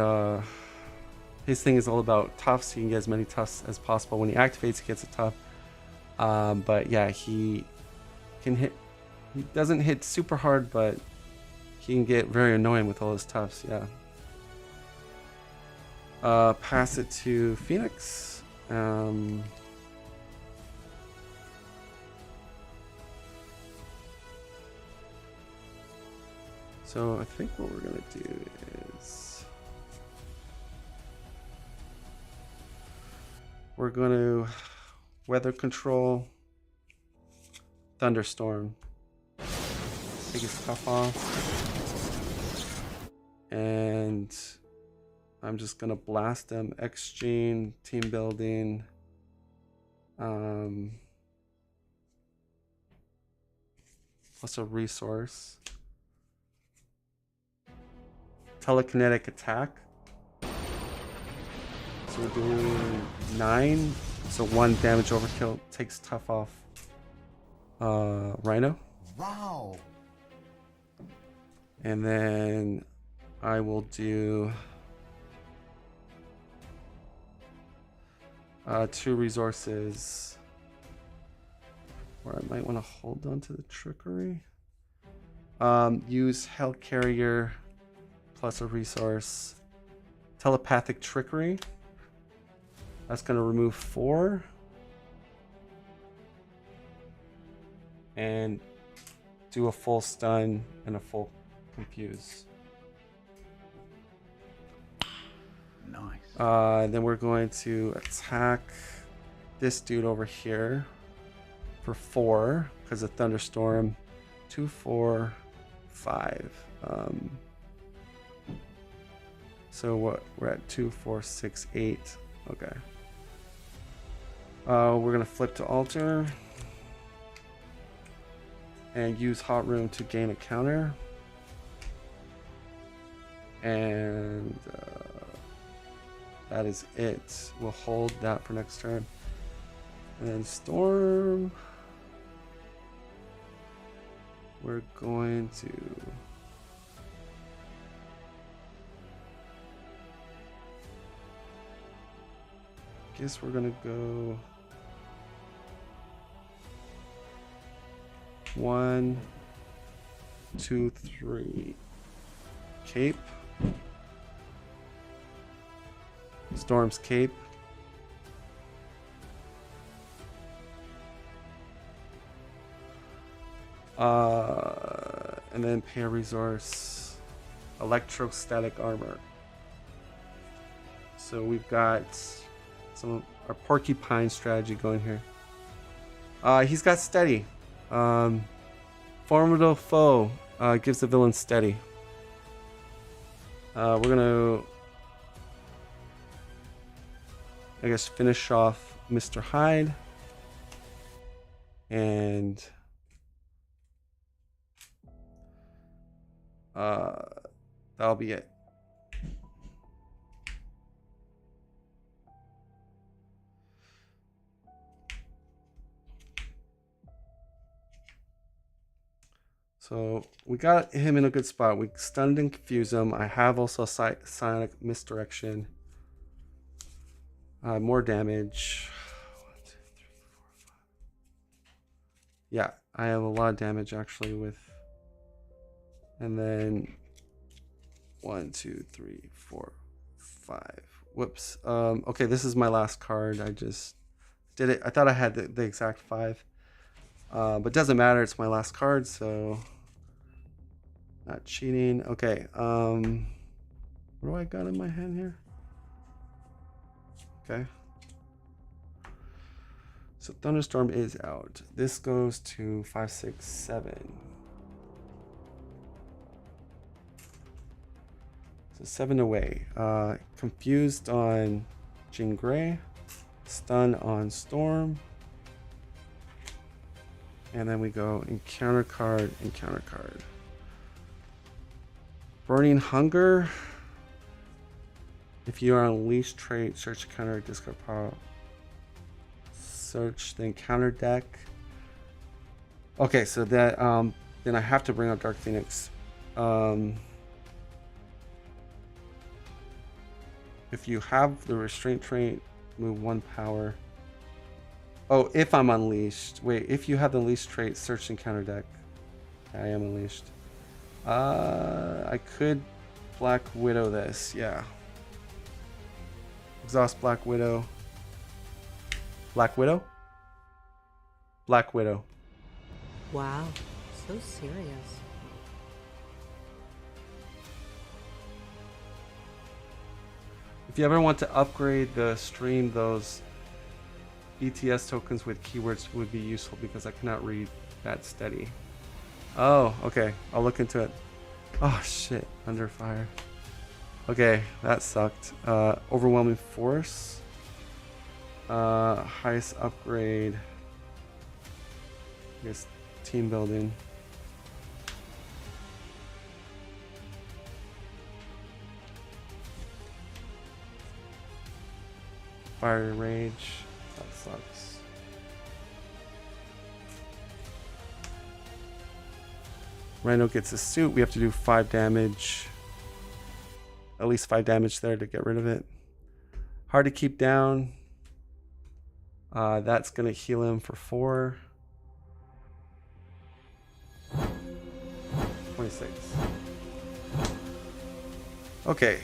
his thing is all about toughs. He can get as many toughs as possible. When he activates, he gets a tough. But yeah, he can hit. He doesn't hit super hard, but he can get very annoying with all his toughs. Yeah. Pass it to Phoenix. So I think what we're gonna do is we're gonna weather control Thunderstorm. Take his stuff off. And I'm just gonna blast them. X-Gene, team building. Plus a resource. Telekinetic attack. So we're doing 9. So 1 damage overkill takes tough off Rhino. Wow. And then I will do 2 resources where I might want to hold on to the trickery. Use Hellcarrier plus a resource. Telepathic trickery. That's going to remove 4. And do a full stun and a full confuse. Nice. Then we're going to attack this dude over here for 4 because of Thunderstorm. 2, 4, 5. So what? We're at 2, 4, 6, 8. Okay. We're gonna flip to altar and use Hot Room to gain a counter. And that is it. We'll hold that for next turn. And then Storm. We're going to guess we're gonna go 1, 2, 3. Cape. Storm's Cape. And then pay a resource. Electrostatic armor. So we've got some of our porcupine strategy going here. He's got steady. Formidable foe gives the villain steady. We're gonna, I guess, finish off Mr. Hyde. And that'll be it. So we got him in a good spot. We stunned and confused him. I have also Psionic Misdirection. More damage. 1, 2, 3, 4, 5. Yeah, I have a lot of damage actually with. And then 1, 2, 3, 4, 5. Whoops. Okay, this is my last card. I just did it. I thought I had the exact 5. But doesn't matter. It's my last card, so not cheating. Okay. What do I got in my hand here? Okay. So Thunderstorm is out. This goes to 5, 6, 7. So 7 away. Confused on Jean Grey. Stun on Storm. And then we go encounter card, encounter card. Burning Hunger. If you are on leash trait, search counter, discard power. Search the encounter deck. Okay, so that then I have to bring up Dark Phoenix. If you have the restraint trait, move 1 power. Oh, if I'm unleashed. Wait, if you have the unleashed trait, search encounter deck. I am unleashed. I could Black Widow this, yeah. Exhaust Black Widow. Black Widow? Black Widow. Wow, so serious. If you ever want to upgrade the stream, those BTS tokens with keywords would be useful because I cannot read that steady. Oh, okay. I'll look into it. Oh, shit. Under fire. Okay, that sucked. Overwhelming force. Highest upgrade. I guess team building. Fiery Rage. That sucks. Rhino gets a suit. We have to do 5 damage. At least 5 damage there to get rid of it. Hard to keep down. That's going to heal him for 4. 26. Okay.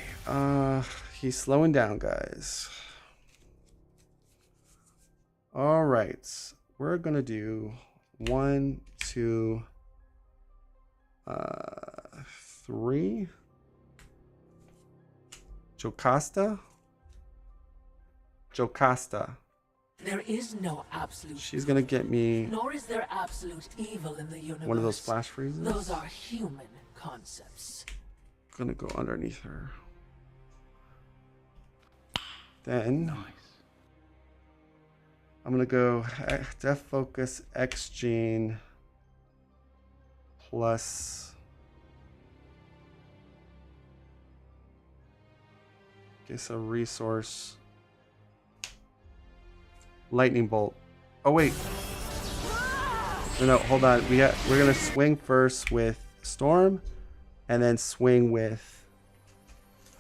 He's slowing down, guys. All right. We're going to do 1, 2, 3. Jocasta. There is no absolute. She's gonna get me. Nor is there absolute evil in the universe. One of those flash freezes. Those are human concepts. Gonna go underneath her. Then I'm gonna go Def Focus X Gene plus guess a resource. Lightning Bolt. Oh wait. No, hold on. We're gonna swing first with Storm, and then swing with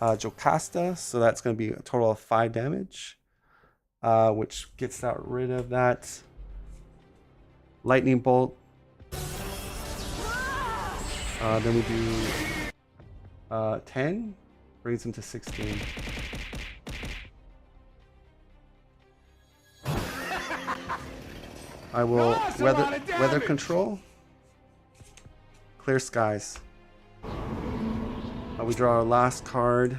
Jocasta. So that's gonna be a total of 5 damage, which gets rid of that Lightning Bolt. Then we do 10, brings him to 16. I will weather control. Clear skies. We draw our last card,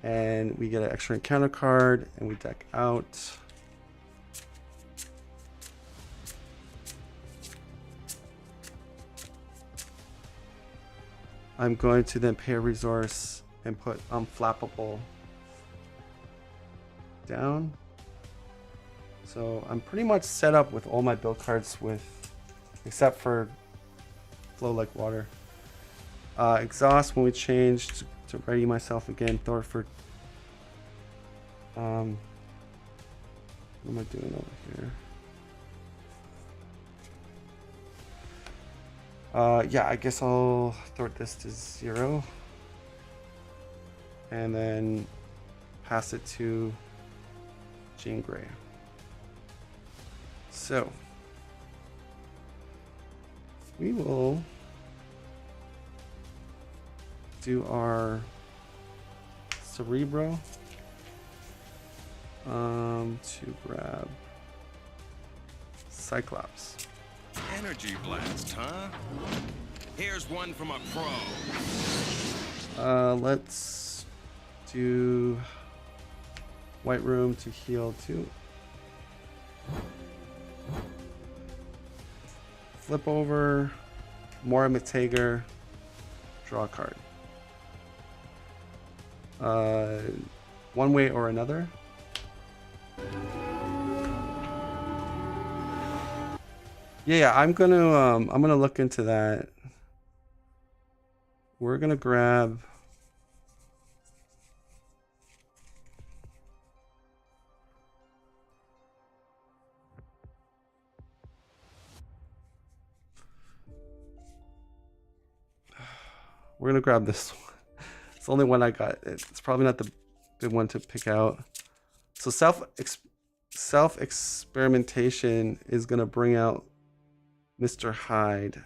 and we get an extra encounter card, and we deck out. I'm going to then pay a resource and put Unflappable down. So I'm pretty much set up with all my build cards except for Flow Like Water. Exhaust when we change to ready myself again. Thorford. What am I doing over here? Yeah, I guess I'll throw this to 0. And then pass it to Jean Grey. So we will do our Cerebro to grab Cyclops. Energy blast, huh? Here's one from a pro. Let's do White Room to heal 2. Flip over, Mora Matager, draw a card. One way or another. Yeah, I'm gonna look into that. We're gonna grab this one. It's the only one I got. It's probably not the good one to pick out. So self experimentation is gonna bring out Mr. Hyde.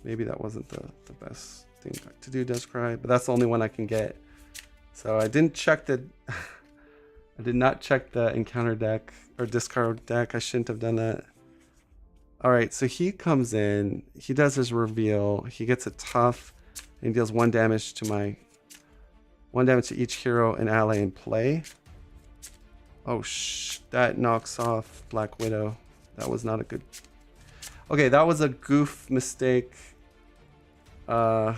Maybe that wasn't the best thing to do, Descry, but that's the only one I can get. So I didn't check the I did not check the encounter deck or discard deck. I shouldn't have done that. All right, so he comes in, he does his reveal, he gets a tough, and he deals 1 damage to each hero and ally in play. Oh that knocks off Black Widow. That was not a good. Okay, that was a goof mistake by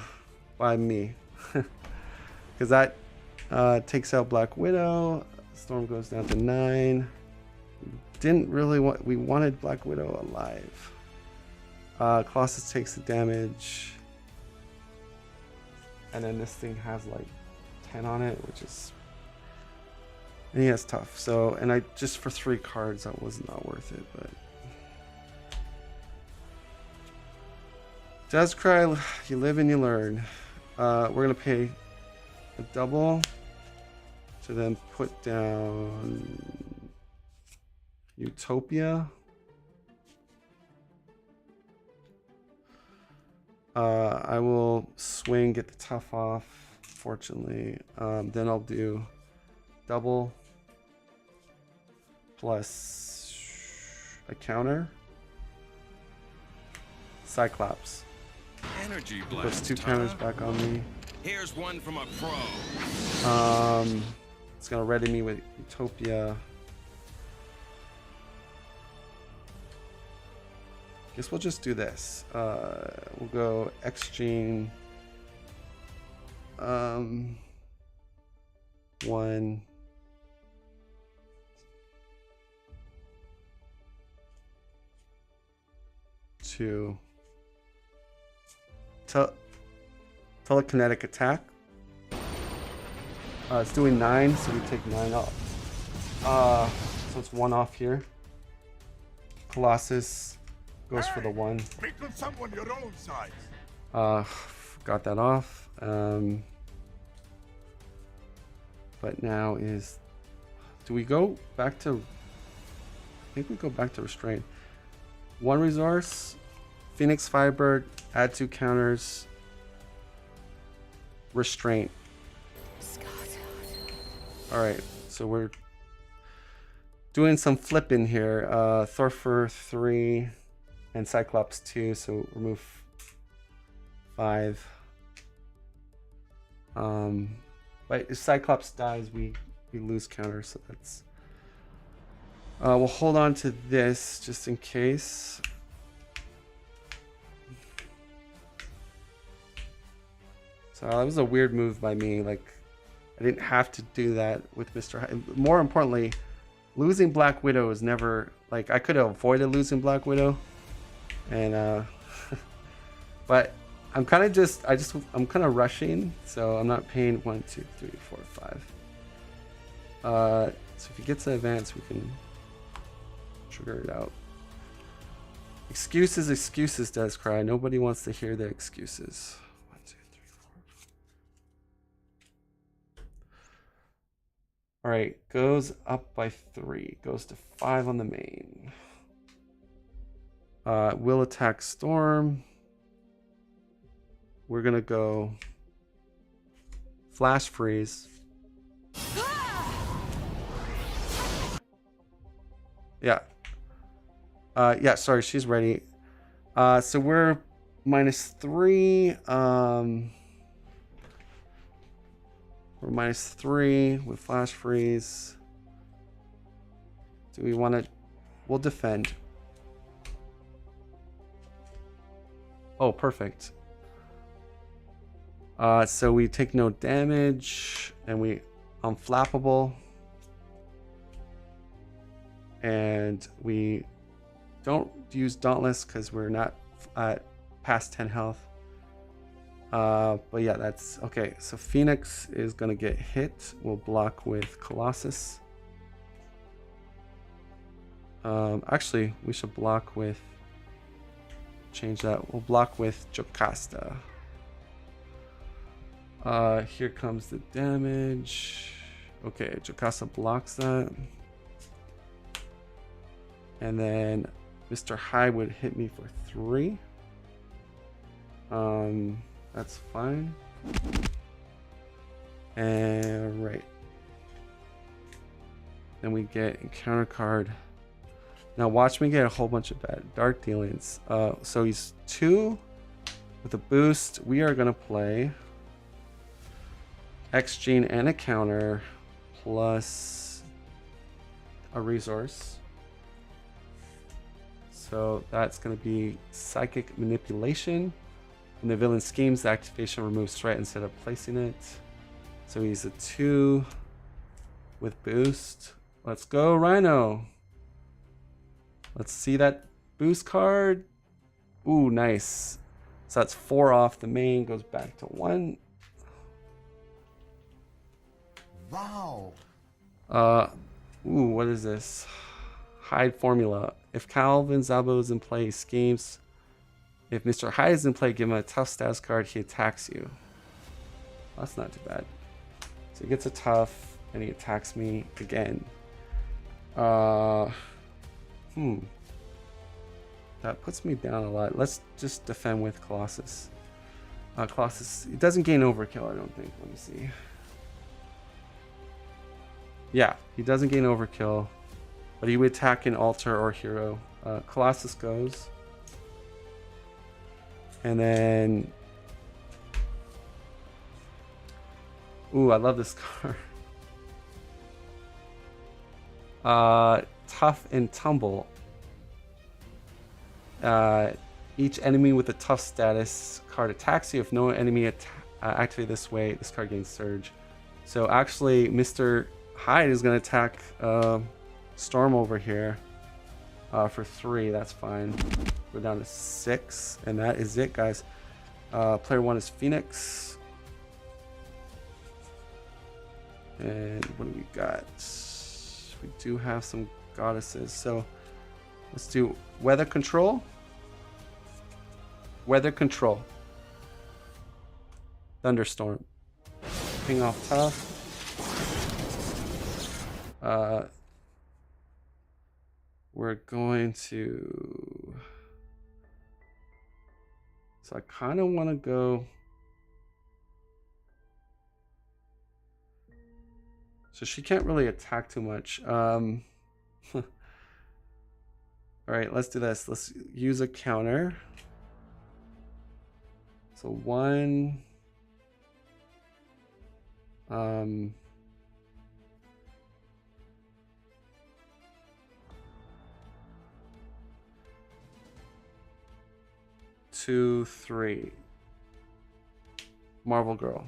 me. Because that takes out Black Widow. Storm goes down to 9. We wanted Black Widow alive. Colossus takes the damage. And then this thing has like 10 on it, which is. And he has tough. So, and I just for 3 cards, that was not worth it, but. Descry, you live and you learn. We're gonna pay a double to then put down Utopia. I will swing, get the tough off, fortunately. Then I'll do double plus a counter. Cyclops. Energy blast. Puts 2 counters back on me. Here's one from a pro. It's gonna ready me with Utopia. Guess we'll just do this. We'll go X-Gene. 1. 2. Telekinetic attack. It's doing 9, so we take 9 off. So it's 1 off here. Colossus goes for the 1. Make them someone your own size. Got that off. But now is. Do we go back to. I think we go back to restraint. 1 resource. Phoenix Firebird, add 2 counters. Restraint. Alright, so we're doing some flipping here. Thorfer 3 and Cyclops 2, so remove 5. But if Cyclops dies, we lose counter, so that's... we'll hold on to this just in case. So that was a weird move by me. Like, I didn't have to do that with Mr. Hyde. More importantly, losing Black Widow is never... Like, I could have avoided losing Black Widow. And, but I'm kind of I'm kind of rushing. So I'm not paying 1, 2, 3, 4, 5. So if he gets an advance, we can trigger it out. Excuses, does cry. Nobody wants to hear the excuses. 1, 2, 3, 4. All right, goes up by 3. Goes to 5 on the main. Will attack Storm. We're gonna go Flash Freeze. Yeah. Yeah, sorry, she's ready. So we're -3. We're -3 with Flash Freeze. Do we want to... We'll defend. Oh, perfect. So we take no damage, and we unflappable. And we don't use Dauntless because we're not at past 10 health. But yeah, that's okay. So Phoenix is gonna get hit. We'll block with Colossus. Actually, we should block with... Change that. We'll block with Jocasta. Here comes the damage. Okay, Jocasta blocks that. And then Mr. Hyde would hit me for 3. That's fine. And right. Then we get encounter card. Now watch me get a whole bunch of bad dark dealings. So he's 2 with a boost. We are gonna play X Gene and a counter plus a resource. So that's going to be Psychic Manipulation. When the villain schemes, the activation removes threat instead of placing it. So he's a 2 with boost. Let's go, Rhino. Let's see that boost card. Ooh, nice. So that's 4 off the main, goes back to 1. Wow. Ooh, what is this? Hyde formula. If Calvin Zabo is in play, he schemes. If Mr. Hyde is in play, give him a tough status card, he attacks you. That's not too bad. So he gets a tough, and he attacks me again. That puts me down a lot. Let's just defend with Colossus. Colossus, he doesn't gain overkill, I don't think. Let me see. Yeah, he doesn't gain overkill, but he would attack an altar or hero. Colossus goes. And then... Ooh, I love this card. Tough and Tumble. Each enemy with a tough status card attacks you. If no enemy activate this way, this card gains Surge. So actually, Mr. Hyde is going to attack Storm over here for 3. That's fine. Go down to 6, and that is it, guys. Player 1 is Phoenix. And what do we got? We do have some goddesses. So let's do Weather Control. Weather Control. Thunderstorm. Ping off tough. We're going to So I kind of want to go. So she can't really attack too much. All right, let's do this. Let's use a counter. So 1. 2, 3. Marvel Girl.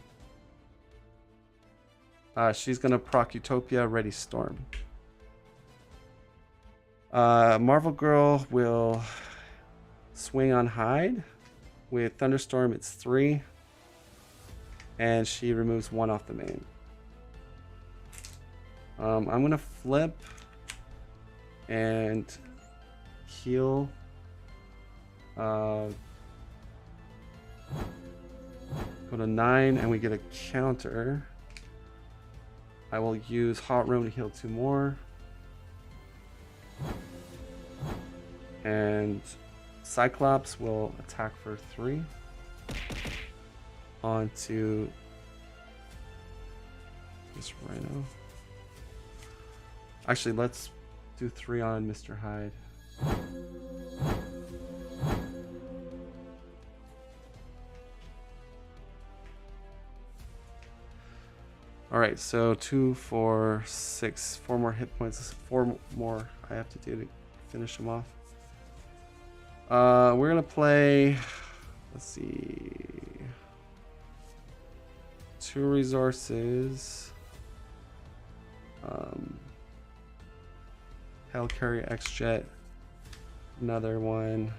She's gonna proc Utopia, ready Storm. Marvel Girl will swing on Hyde. With Thunderstorm, it's 3. And she removes 1 off the main. I'm gonna flip and heal. Go to 9 and we get a counter. I will use Hot Room to heal 2 more. And Cyclops will attack for 3. Onto this Rhino. Actually, let's do 3 on Mr. Hyde. Alright, so 2, 4, 6, 4 more hit points. 4 more I have to do to finish him off. We're gonna play, let's see, 2 resources. Helicarrier X-Jet, another one.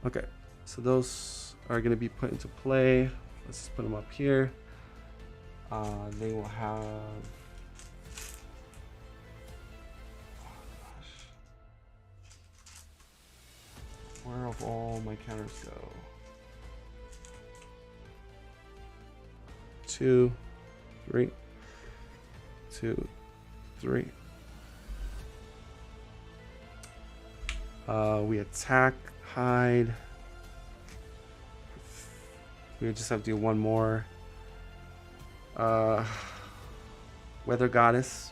Okay, so those are gonna be put into play. Let's just put them up here. They will have. Oh, gosh. Where have all my counters go? 2, 3, 2, 3. We attack Hyde. We just have to do 1 more. Weather Goddess,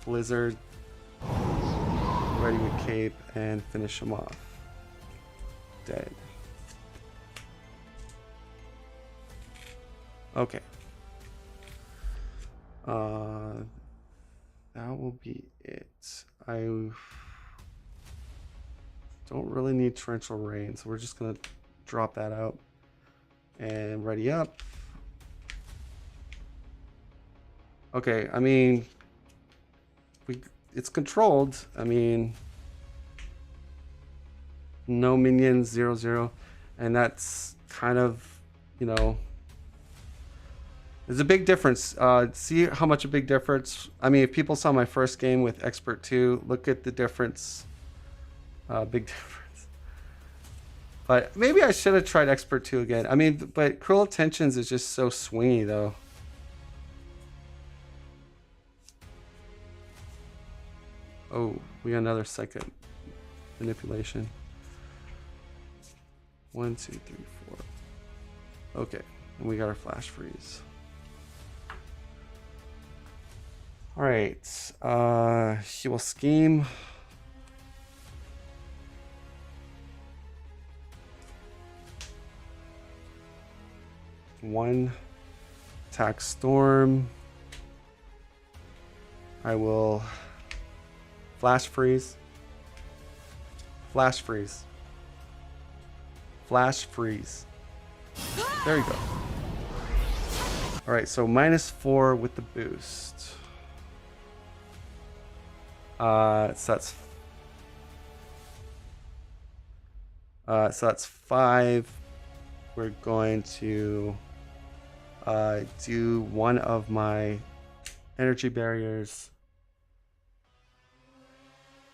Blizzard, ready with cape, and finish him off. Dead. Okay. That will be it. I don't really need Torrential Rain, so we're just gonna drop that out. And ready up. Okay, I mean, it's controlled. I mean, no minions, 0/0, and that's kind of, you know, there's a big difference. See how much a big difference. I mean, if people saw my first game with Expert 2, look at the difference. Big difference. But maybe I should have tried Expert 2 again. I mean, but Cruel Intentions is just so swingy, though. Oh, we got another psychic manipulation. 1, 2, 3, 4. Okay, and we got our Flash Freeze. All right, he will scheme. One attack Storm. I will Flash Freeze. Flash Freeze. Flash Freeze. There you go. All right, so -4 with the boost. So that's 5. We're going to do one of my energy barriers.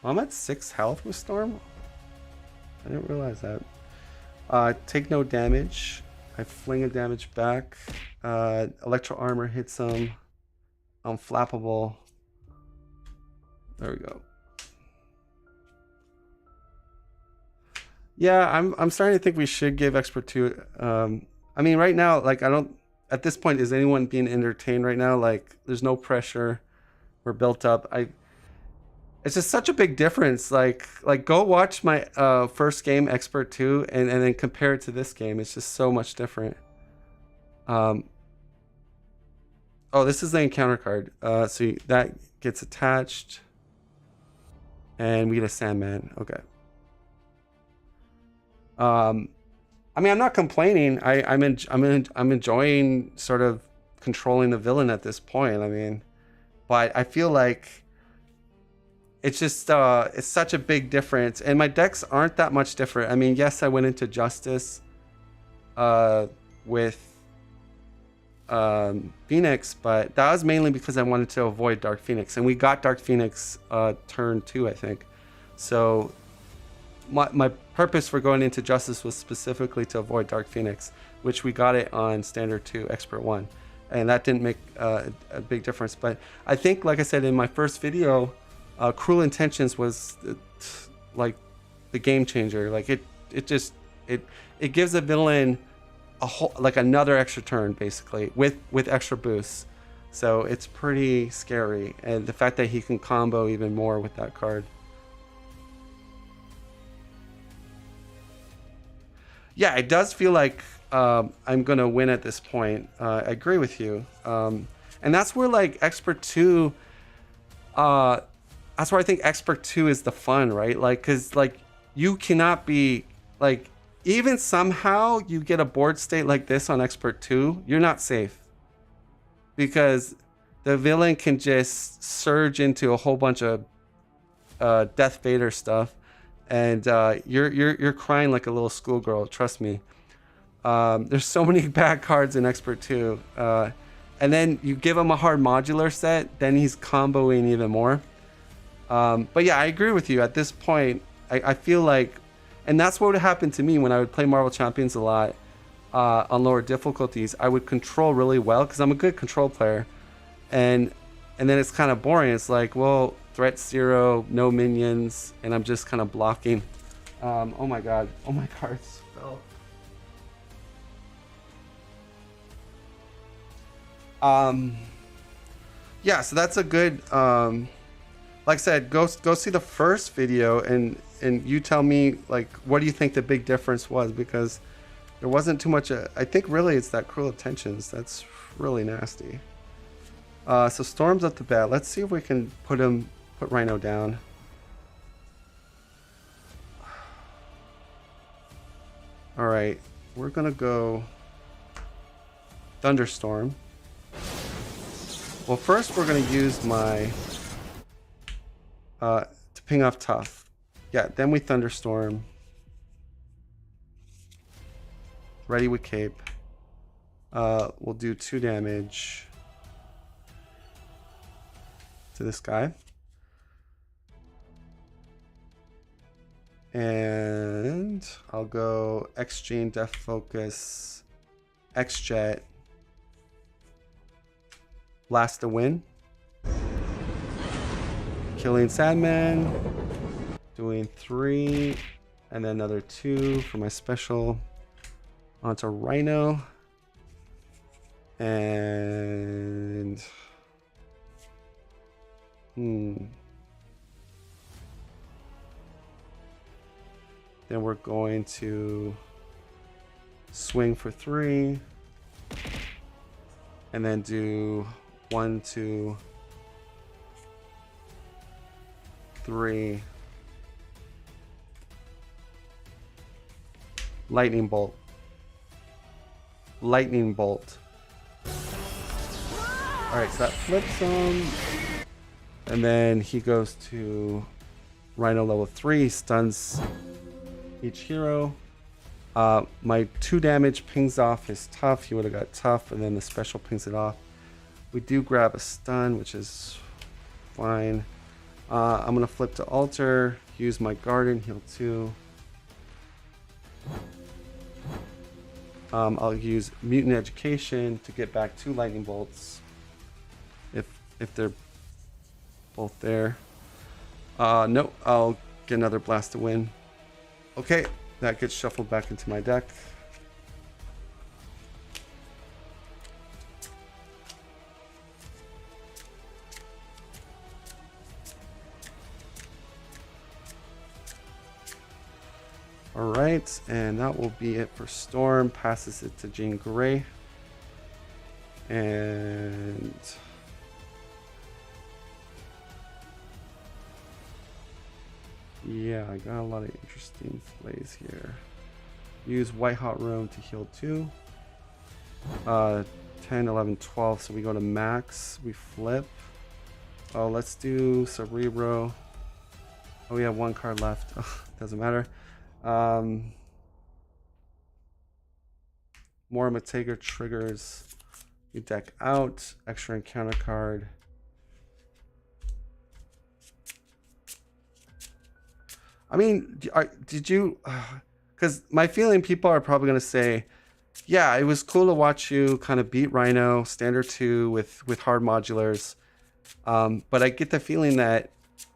Well, I'm at 6 health with Storm. I didn't realize that. Take no damage. I fling a damage back. Electro armor hits him. Unflappable. There we go. Yeah, I'm starting to think we should give expert 2. I mean, right now, like, I don't, at this point, is anyone being entertained right now? Like, there's no pressure. We're built up. It's just such a big difference. Like go watch my first game, expert 2, and then compare it to this game. It's just so much different. Oh, this is the encounter card. So that gets attached, and we get a Sandman. Okay. I mean, I'm not complaining. I'm enjoying sort of controlling the villain at this point. I mean, but I feel like it's just it's such a big difference, and my decks aren't that much different. I mean, yes, I went into Justice with Phoenix, but that was mainly because I wanted to avoid Dark Phoenix, and we got Dark Phoenix turn 2, I think. So my purpose for going into Justice was specifically to avoid Dark Phoenix, which we got it on Standard 2, Expert 1, and that didn't make a big difference. But I think, like I said in my first video, Cruel Intentions was like the game changer. Like it gives a villain a whole, like, another extra turn, basically, with extra boosts. So it's pretty scary, and the fact that he can combo even more with that card. Yeah, it does feel like I'm gonna win at this point. I agree with you, and that's where, like, Expert 2, that's where I think Expert 2 is the fun, right? Like, because, like, you cannot be, like, even somehow you get a board state like this on Expert 2, you're not safe, because the villain can just surge into a whole bunch of Death Vader stuff, and you're crying like a little schoolgirl. Trust me. There's so many bad cards in Expert 2, and then you give him a hard modular set, then he's comboing even more. But yeah, I agree with you. At this point, I feel like, and that's what would happen to me when I would play Marvel Champions a lot on lower difficulties. I would control really well because I'm a good control player, and then it's kind of boring. It's like, well, threat 0, no minions, and I'm just kind of blocking. Oh my god, oh my cards fell. Yeah, so that's a good, like I said, go see the first video, and you tell me, like, what do you think the big difference was, because there wasn't too much. I think really it's that Cruel Intentions that's really nasty. So Storm's up the bat. Let's see if we can put Rhino down. All right, we're gonna go Thunderstorm. Well, first we're gonna use my to ping off Tough. Yeah, then we Thunderstorm. Ready with Cape. We'll do 2 damage to this guy. And I'll go X-Gene, Death Focus, X-Jet, Blast the Wind, killing Sandman, doing 3, and then another 2 for my special onto Rhino, and then we're going to swing for 3, and then do 1, 2, 3. Lightning Bolt. Lightning Bolt. Alright, so that flips him. And then he goes to Rhino level 3, stuns each hero. My 2 damage pings off his Tough. He would have got Tough, and then the special pings it off. We do grab a stun, which is fine. I'm going to flip to Alter, use my Garden, heal 2. I'll use Mutant Education to get back 2 Lightning Bolts if they're both there. No, I'll get another Blast to win. Okay, that gets shuffled back into my deck. All right, and that will be it for Storm. Passes it to Jean Grey. And yeah, I got a lot of interesting plays here. Use White Hot Room to heal 2. 10, 11, 12. So we go to max. We flip. Oh, let's do Cerebro. Oh, we have 1 card left. Oh, doesn't matter. More Matega triggers. You deck out. Extra encounter card. I mean, did you... Because my feeling, people are probably going to say, yeah, it was cool to watch you kind of beat Rhino, standard 2 with hard modulars. But I get the feeling that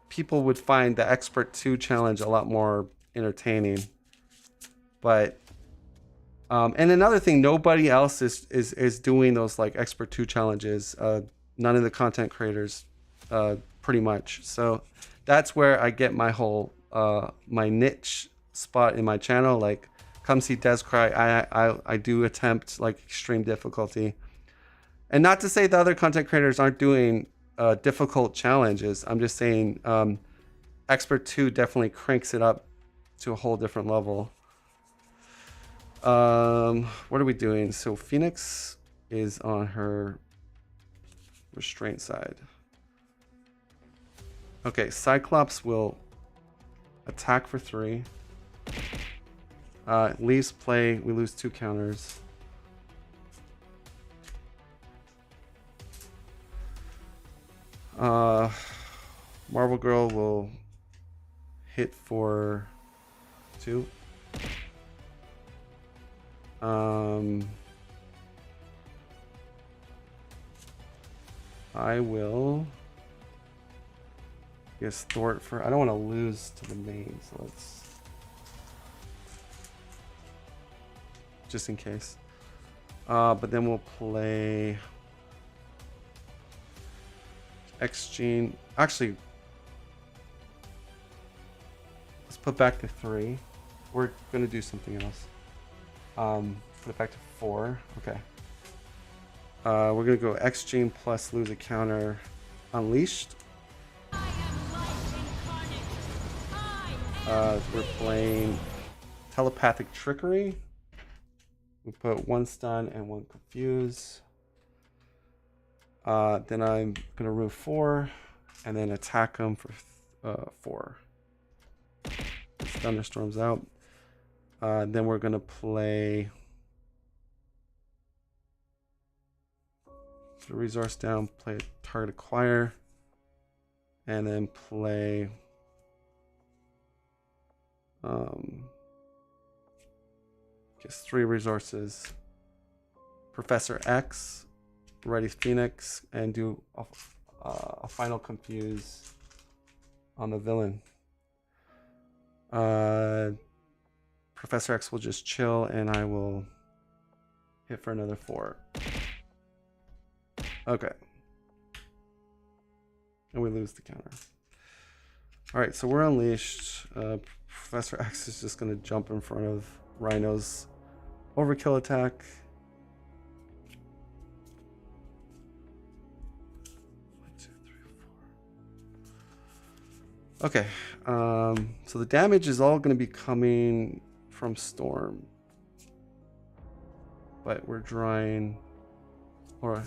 people would find the Expert 2 challenge a lot more entertaining. But and another thing, nobody else is doing those like Expert 2 challenges. None of the content creators, pretty much. So that's where I get my whole my niche spot in my channel. Like, come see Descry. I do attempt like extreme difficulty, and not to say the other content creators aren't doing difficult challenges. I'm just saying Expert 2 definitely cranks it up to a whole different level. What are we doing? So Phoenix is on her restraint side. Okay, Cyclops will attack for 3. Leaves play, we lose 2 counters. Marvel Girl will hit for 2. I will guess Thort for... I don't want to lose to the main, so let's... just in case. But then we'll play... X-Gene. Actually, let's put back to 3. We're going to do something else. Put it back to 4. Okay. We're going to go X-Gene plus lose a counter. Unleashed. We're playing Telepathic Trickery. We put 1 stun and 1 confuse. Then I'm going to remove 4 and then attack them for 4. Thunderstorm's out. Then we're going to play the resource down, play target acquire, and then play just 3 resources. Professor X, ready Phoenix, and do a final confuse on the villain. Professor X will just chill, and I will hit for another 4. Okay. And we lose the counter. Alright, so we're unleashed. Professor X is just going to jump in front of Rhino's overkill attack. Okay, so the damage is all going to be coming from Storm, but we're drawing, or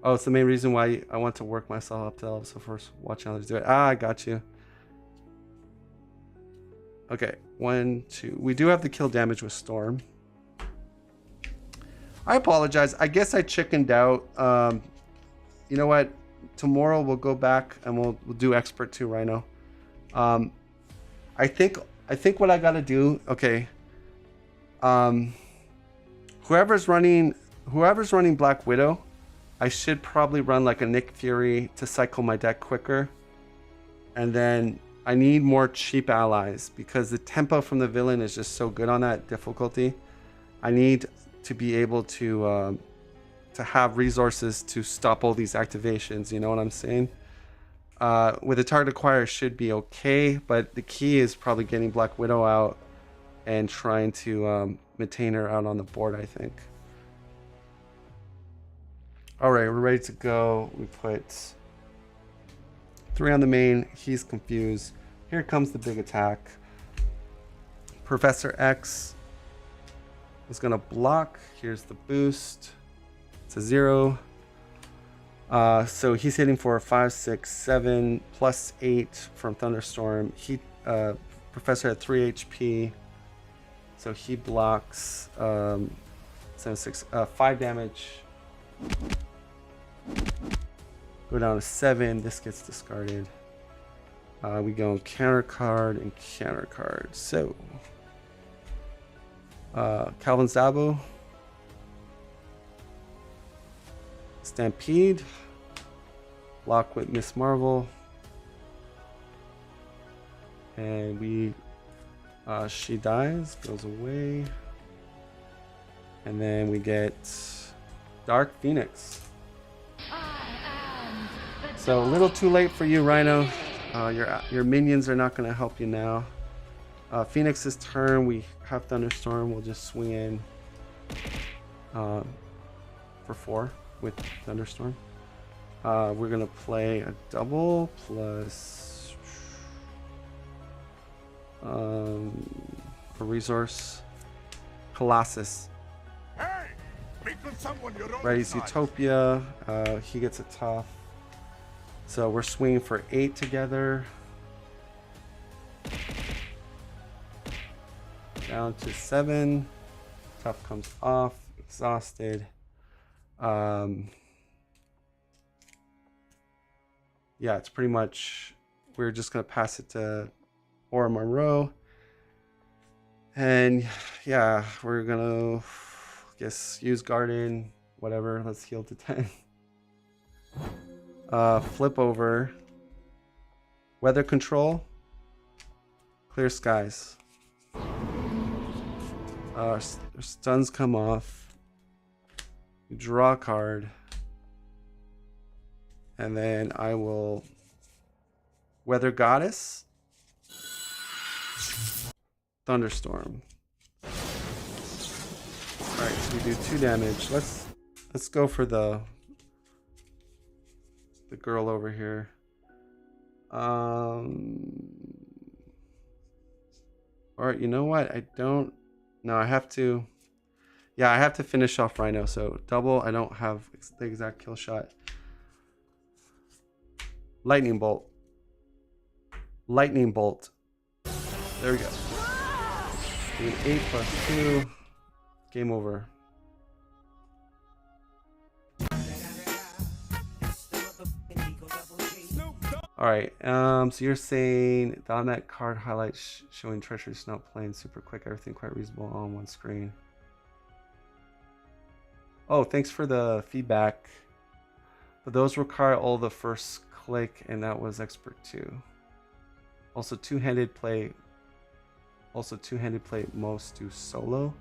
oh, it's the main reason why I want to work myself up to level. So first, watch others do it. Ah, I got you. Okay, 1, 2. We do have the kill damage with Storm. I apologize. I guess I chickened out. You know what? Tomorrow we'll go back and we'll do Expert 2 Rhino. I think what I gotta do, okay. Whoever's running Black Widow, I should probably run like a Nick Fury to cycle my deck quicker. And then I need more cheap allies because the tempo from the villain is just so good on that difficulty. I need to be able to have resources to stop all these activations. You know what I'm saying? With a target acquire should be okay, but the key is probably getting Black Widow out and trying to maintain her out on the board, I think. All right, we're ready to go. We put 3 on the main. He's confused. Here comes the big attack. Professor X is gonna block. Here's the boost. It's a 0. So he's hitting for 5, 6, 7 plus 8 from Thunderstorm. Professor had 3 HP, so he blocks 7, 6, 5 damage. Go down to 7. This gets discarded. We go counter card and counter card. So Calvin Zabo, Stampede, lock with Miss Marvel, and she dies, goes away, and then we get Dark Phoenix. So a little too late for you, Rhino. Your minions are not going to help you now. Phoenix's turn. We have Thunderstorm. We'll just swing in for 4 with Thunderstorm. We're going to play a double plus a resource. Colossus. Hey! Meet with someone your own Ready's size. Utopia. He gets a tough. So we're swinging for 8 together. Down to 7. Tough comes off. Exhausted. Yeah, it's pretty much, we're just going to pass it to Aura Monroe. And yeah, we're going to, guess, use Garden, whatever. Let's heal to 10. Flip over. Weather control. Clear skies. Stuns come off. You draw a card. And then I will Weather Goddess. Thunderstorm. Alright, so we do 2 damage. Let's go for the girl over here. Alright, you know what? No, I have to. Yeah, I have to finish off Rhino. So double, I don't have the exact kill shot. Lightning Bolt. Lightning Bolt. There we go. Doing 8 plus 2. Game over. Alright, so you're saying the automatic card highlights showing treasure snow playing super quick, everything quite reasonable on one screen. Oh, thanks for the feedback. But those require all the first click, and that was Expert 2. Also two-handed play most do solo.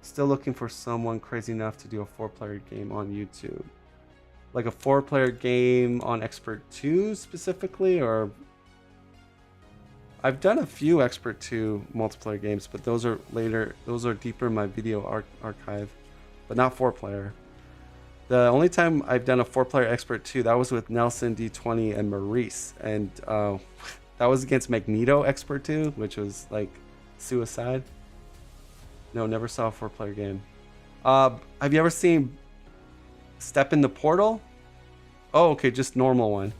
Still looking for someone crazy enough to do a 4-player game on YouTube. Like a 4-player game on Expert 2 specifically, or I've done a few Expert 2 multiplayer games, but those are deeper in my video archive, but not 4-player. The only time I've done a 4-player Expert 2, that was with Nelson, D20, and Maurice, and that was against Magneto Expert 2, which was like suicide. No, never saw a 4-player game. Have you ever seen Step in the Portal? Oh, okay, just normal one.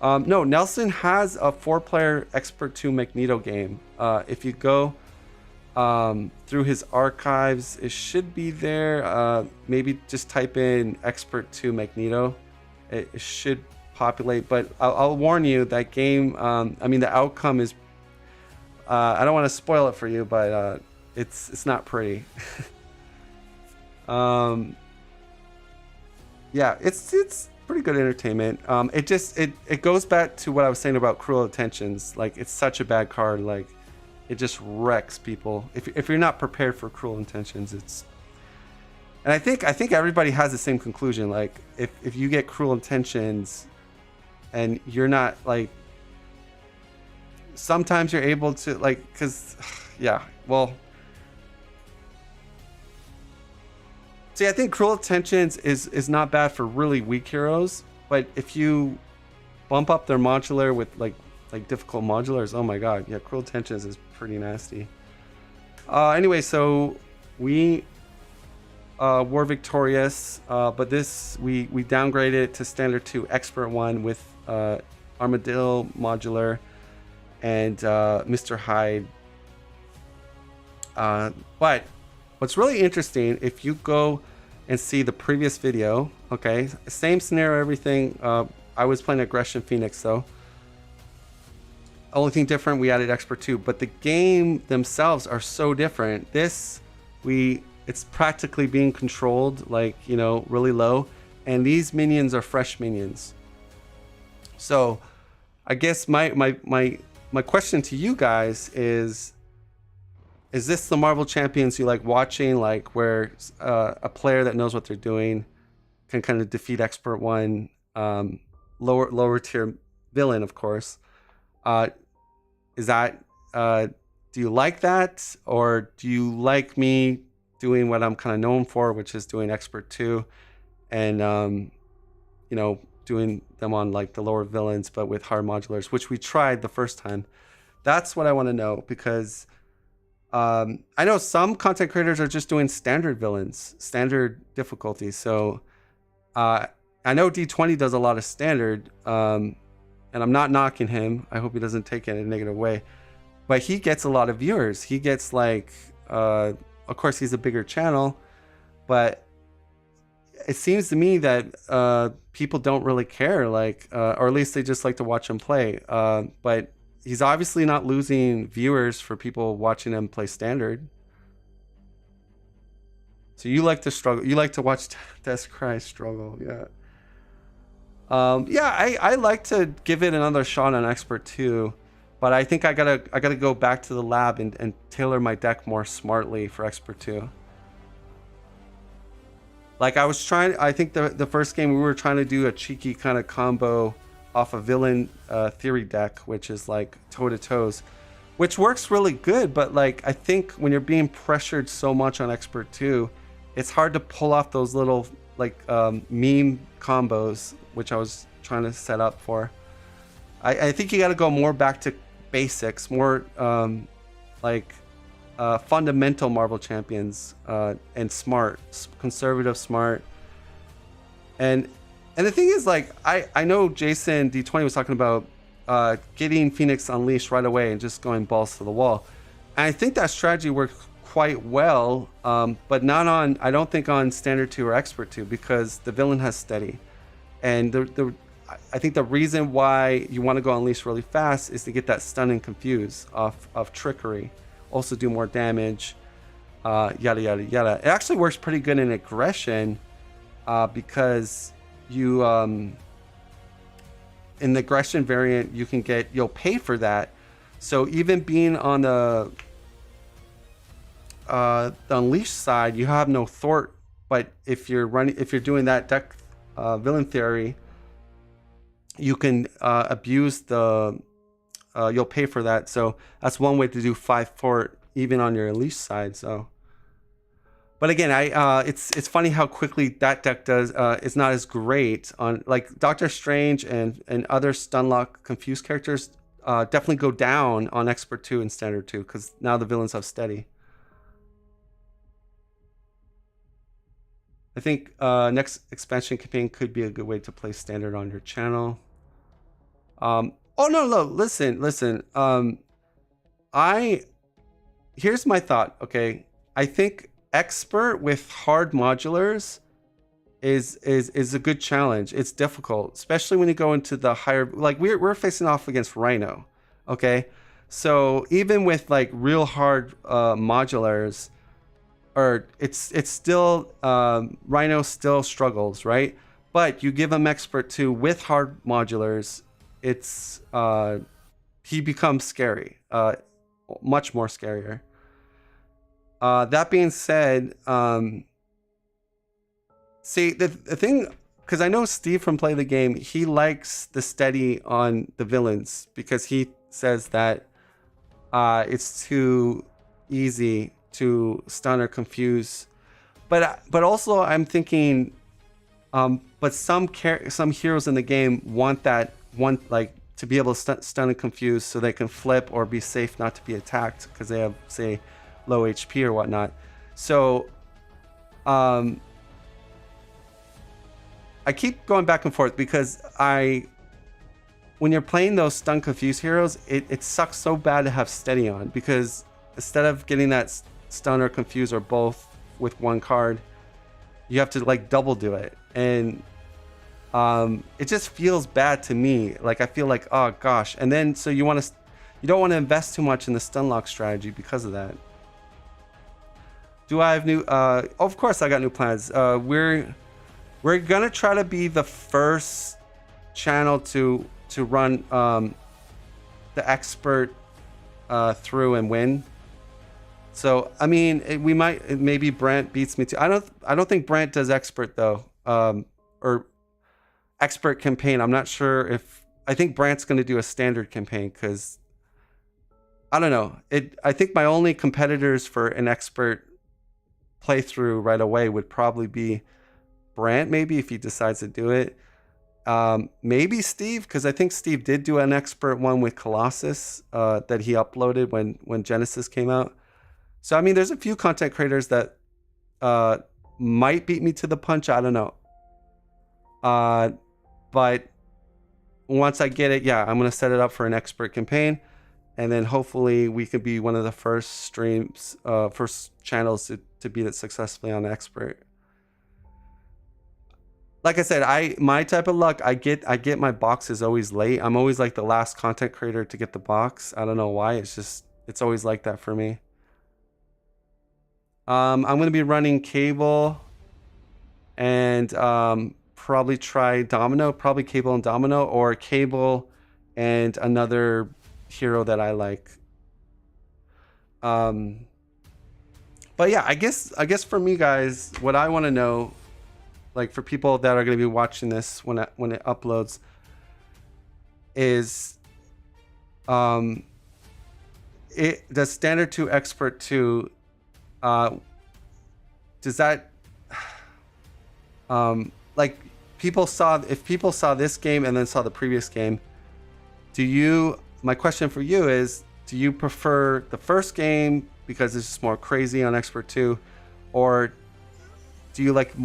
No, Nelson has a 4-player Expert 2 Magneto game. If you go through his archives, it should be there. Maybe just type in Expert 2 Magneto. It should populate, but I'll warn you, that game, I mean, the outcome is, I don't want to spoil it for you, but it's not pretty. Yeah, pretty good entertainment. It goes back to what I was saying about Cruel Intentions. Like, it's such a bad card. Like, it just wrecks people. If you're not prepared for Cruel Intentions, it's. And I think everybody has the same conclusion. Like, if you get Cruel Intentions, and you're not like. Sometimes you're able to like, cause, yeah, well. See, I think Cruel Intentions is not bad for really weak heroes, but if you bump up their modular with like difficult modulars, oh my god, yeah, Cruel Intentions is pretty nasty. Anyway, so we were victorious, but this we downgraded it to Standard 2 Expert 1 with Armadillo modular and Mr. Hyde. But what's really interesting, if you go and see the previous video, okay, same scenario, everything. I was playing Aggression Phoenix though. Only thing different, we added Expert 2, but the game themselves are so different. This, it's practically being controlled, like, you know, really low, and these minions are fresh minions. So, I guess my question to you guys is this the Marvel Champions you like watching, like where a player that knows what they're doing can kind of defeat Expert 1, lower tier villain, of course. Is that do you like that, or do you like me doing what I'm kind of known for, which is doing Expert 2 and you know, doing them on like the lower villains but with hard modulars, which we tried the first time? That's what I want to know, because I know some content creators are just doing standard villains, standard difficulty. So I know D20 does a lot of standard, and I'm not knocking him. I hope he doesn't take it in a negative way, but he gets a lot of viewers. He gets like, of course he's a bigger channel, but it seems to me that people don't really care, like, or at least they just like to watch him play. But he's obviously not losing viewers for people watching him play standard. So you like to struggle. You like to watch Descry struggle, yeah. Yeah, I like to give it another shot on Expert 2, but I think I gotta go back to the lab and tailor my deck more smartly for Expert 2. Like I think the first game we were trying to do a cheeky kind of combo off a villain theory deck, which is like toe-to-toes, which works really good, but like I think when you're being pressured so much on Expert 2, it's hard to pull off those little like meme combos, which I was trying to set up for. I think you got to go more back to basics, more fundamental Marvel Champions, and smart, conservative, smart. And the thing is, like, I know Jason D20 was talking about getting Phoenix Unleashed right away and just going balls to the wall. And I think that strategy worked quite well, but not on, I don't think on Standard 2 or Expert 2, because the villain has steady. And I think the reason why you want to go Unleashed really fast is to get that stun and confuse of trickery. Also do more damage, yada yada yada. It actually works pretty good in aggression, because you in the aggression variant you'll pay for that. So even being on the Unleashed side, you have no thwart, but if you're doing that deck villain theory, you can abuse the you'll pay for that. So that's one way to do 5 thwart even on your Unleashed side. So, but again, it's funny how quickly that deck does. It's not as great on like Doctor Strange and other Stunlock confused characters. Definitely go down on Expert 2 and Standard 2, because now the villains have steady. I think next expansion campaign could be a good way to play Standard on your channel. Oh no, listen. Here's my thought. Okay, I think Expert with hard modulars is a good challenge. It's difficult, especially when you go into the higher. Like we're facing off against Rhino. Okay, so even with like real hard modulars, or it's still Rhino still struggles, right? but you give him expert 2 with hard modulars, it's he becomes scary, much more scarier. That being said, see the thing, because I know Steve from Play the Game, he likes the steady on the villains because he says that it's too easy to stun or confuse. But also I'm thinking, but some heroes in the game want like to be able to stun and confuse so they can flip or be safe not to be attacked because they have, say, low HP or whatnot. So I keep going back and forth because when you're playing those stun confuse heroes, it sucks so bad to have steady on, because instead of getting that stun or confuse or both with one card, you have to like double do it, and it just feels bad to me. Like I feel like, oh gosh, and then so you don't want to invest too much in the stun lock strategy because of that. Do I have new of course I got new plans. We're gonna try to be the first channel to run the expert through and win. So I mean, maybe Brant beats me too. I don't think Brant does expert though, or expert campaign. I'm not sure if I think Brant's going to do a standard campaign, because I don't know. I think my only competitors for an expert playthrough right away would probably be Brant, maybe if he decides to do it. Maybe Steve, because I think Steve did do an expert one with Colossus that he uploaded when Genesis came out. So I mean, there's a few content creators that might beat me to the punch. I don't know. But once I get it, yeah, I'm gonna set it up for an expert campaign, and then hopefully we could be one of the first channels to beat it successfully on expert. Like I said, my type of luck, I get my boxes always late. I'm always like the last content creator to get the box. I don't know why. It's always like that for me. I'm gonna be running Cable and probably try Domino, probably Cable and Domino, or Cable and another hero that I like. But yeah, I guess for me, guys, what I want to know, like for people that are going to be watching this when it uploads, is does standard 2 expert 2 does that like if people saw this game and then saw the previous game, my question for you is, do you prefer the first game because it's just more crazy on expert 2, or do you like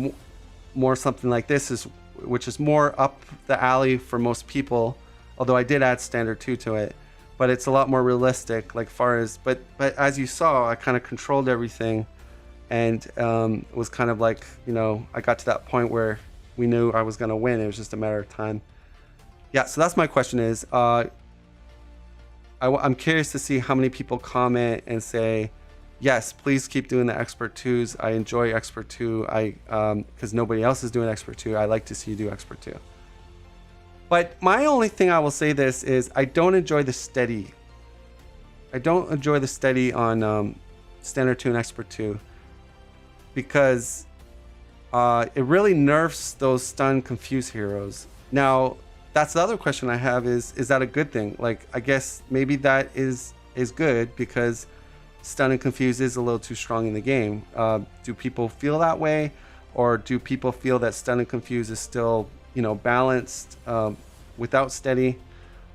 more something like this, which is more up the alley for most people, although I did add standard 2 to it, but it's a lot more realistic, like far as but as you saw, I kind of controlled everything, and it was kind of like, you know, I got to that point where we knew I was going to win. It was just a matter of time. Yeah, so that's my question is, I'm curious to see how many people comment and say, yes, please keep doing the expert 2s. I enjoy expert 2. Because nobody else is doing expert 2. I like to see you do expert 2. But my only thing I will say this is, I don't enjoy the steady. I don't enjoy the steady on standard 2 and expert 2, because it really nerfs those stun confuse heroes. Now, that's the other question I have is that a good thing? Like, I guess maybe that is good, because stun and confuse is a little too strong in the game. Do people feel that way, or do people feel that stun and confuse is still, you know, balanced without steady?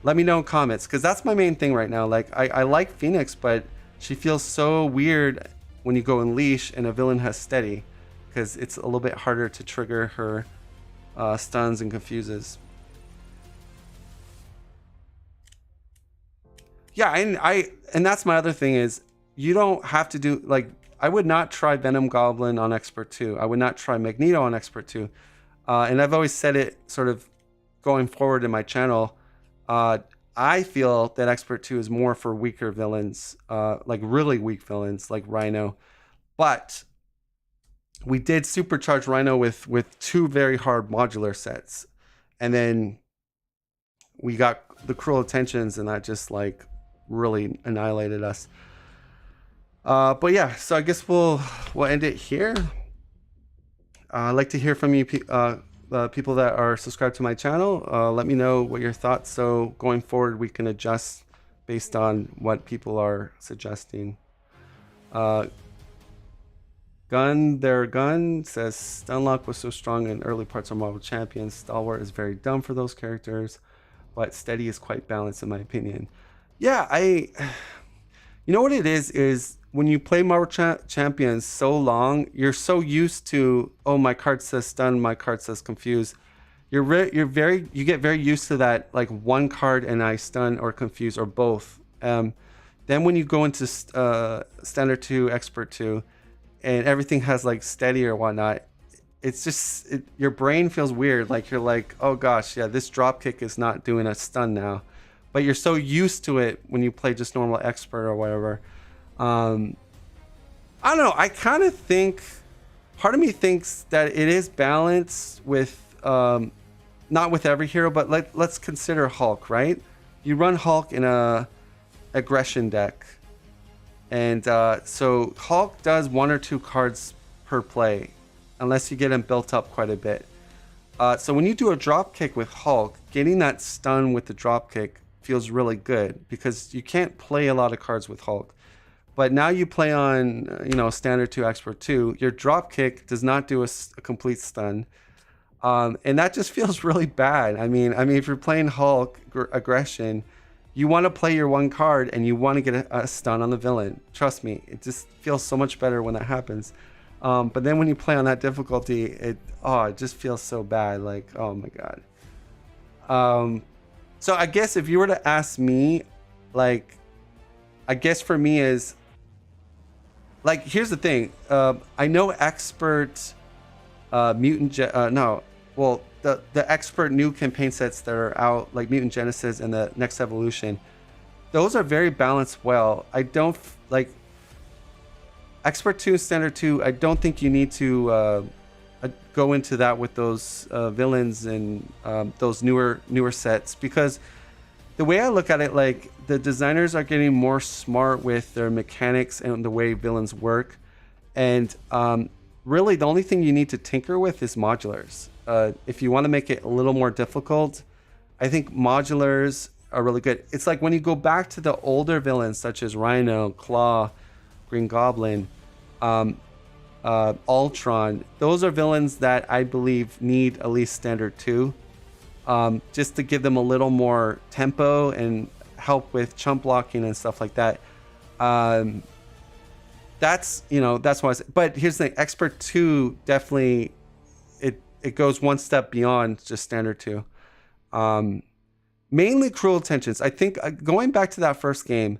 Let me know in comments, because that's my main thing right now. Like, I like Phoenix, but she feels so weird when you go Unleash and a villain has steady, because it's a little bit harder to trigger her stuns and confuses. Yeah, and that's my other thing is, you don't have to do, like, I would not try Venom Goblin on expert 2. I would not try Magneto on expert 2. And I've always said it sort of going forward in my channel. I feel that expert 2 is more for weaker villains, like really weak villains like Rhino. But we did supercharge Rhino with 2 very hard modular sets, and then we got the Cruel Intentions, and that just like really annihilated us. But yeah, so I guess we'll end it here. I'd like to hear from you, people that are subscribed to my channel. Let me know what your thoughts, so going forward we can adjust based on what people are suggesting. Gun says Stunlock was so strong in early parts of Marvel Champions. Stalwart is very dumb for those characters, but Steady is quite balanced in my opinion. Yeah, you know what it is when you play Marvel Champions so long, you're so used to, oh, my card says stun, my card says confuse. You get very used to that, like one card and I stun or confuse or both. Then when you go into Standard 2, Expert 2, and everything has like Steady or whatnot, it's just your brain feels weird. Like you're like, oh gosh, yeah, this drop kick is not doing a stun now, but you're so used to it when you play just normal Expert or whatever. I don't know. I kind of think, part of me thinks that it is balanced with, not with every hero, but let's consider Hulk, right? You run Hulk in a aggression deck. And so Hulk does 1 or 2 cards per play, unless you get him built up quite a bit. So when you do a drop kick with Hulk, getting that stun with the drop kick feels really good, because you can't play a lot of cards with Hulk. But now you play on, Standard 2, Expert 2, your drop kick does not do a complete stun. And that just feels really bad. I mean, if you're playing Hulk aggression, you want to play your 1 card and you want to get a stun on the villain. Trust me, it just feels so much better when that happens. But then when you play on that difficulty, it just feels so bad. Like, oh my god. So I guess if you were to ask me, like, I guess for me is, like, here's the thing. I know Expert, the Expert new campaign sets that are out, like Mutant Genesis and the Next Evolution, those are very balanced well. I don't like Expert 2, Standard 2. I don't think you need to go into that with those villains and those newer sets, because the way I look at it, like, the designers are getting more smart with their mechanics and the way villains work, and really the only thing you need to tinker with is modulars. If you want to make it a little more difficult, I think modulars are really good. It's like when you go back to the older villains such as Rhino, Claw, Green Goblin, Ultron, those are villains that I believe need at least Standard 2, just to give them a little more tempo and help with chump blocking and stuff like that. That's why I say, but here's the thing, Expert 2 definitely, it goes one step beyond just Standard 2. Mainly Cruel Intentions. I think going back to that first game,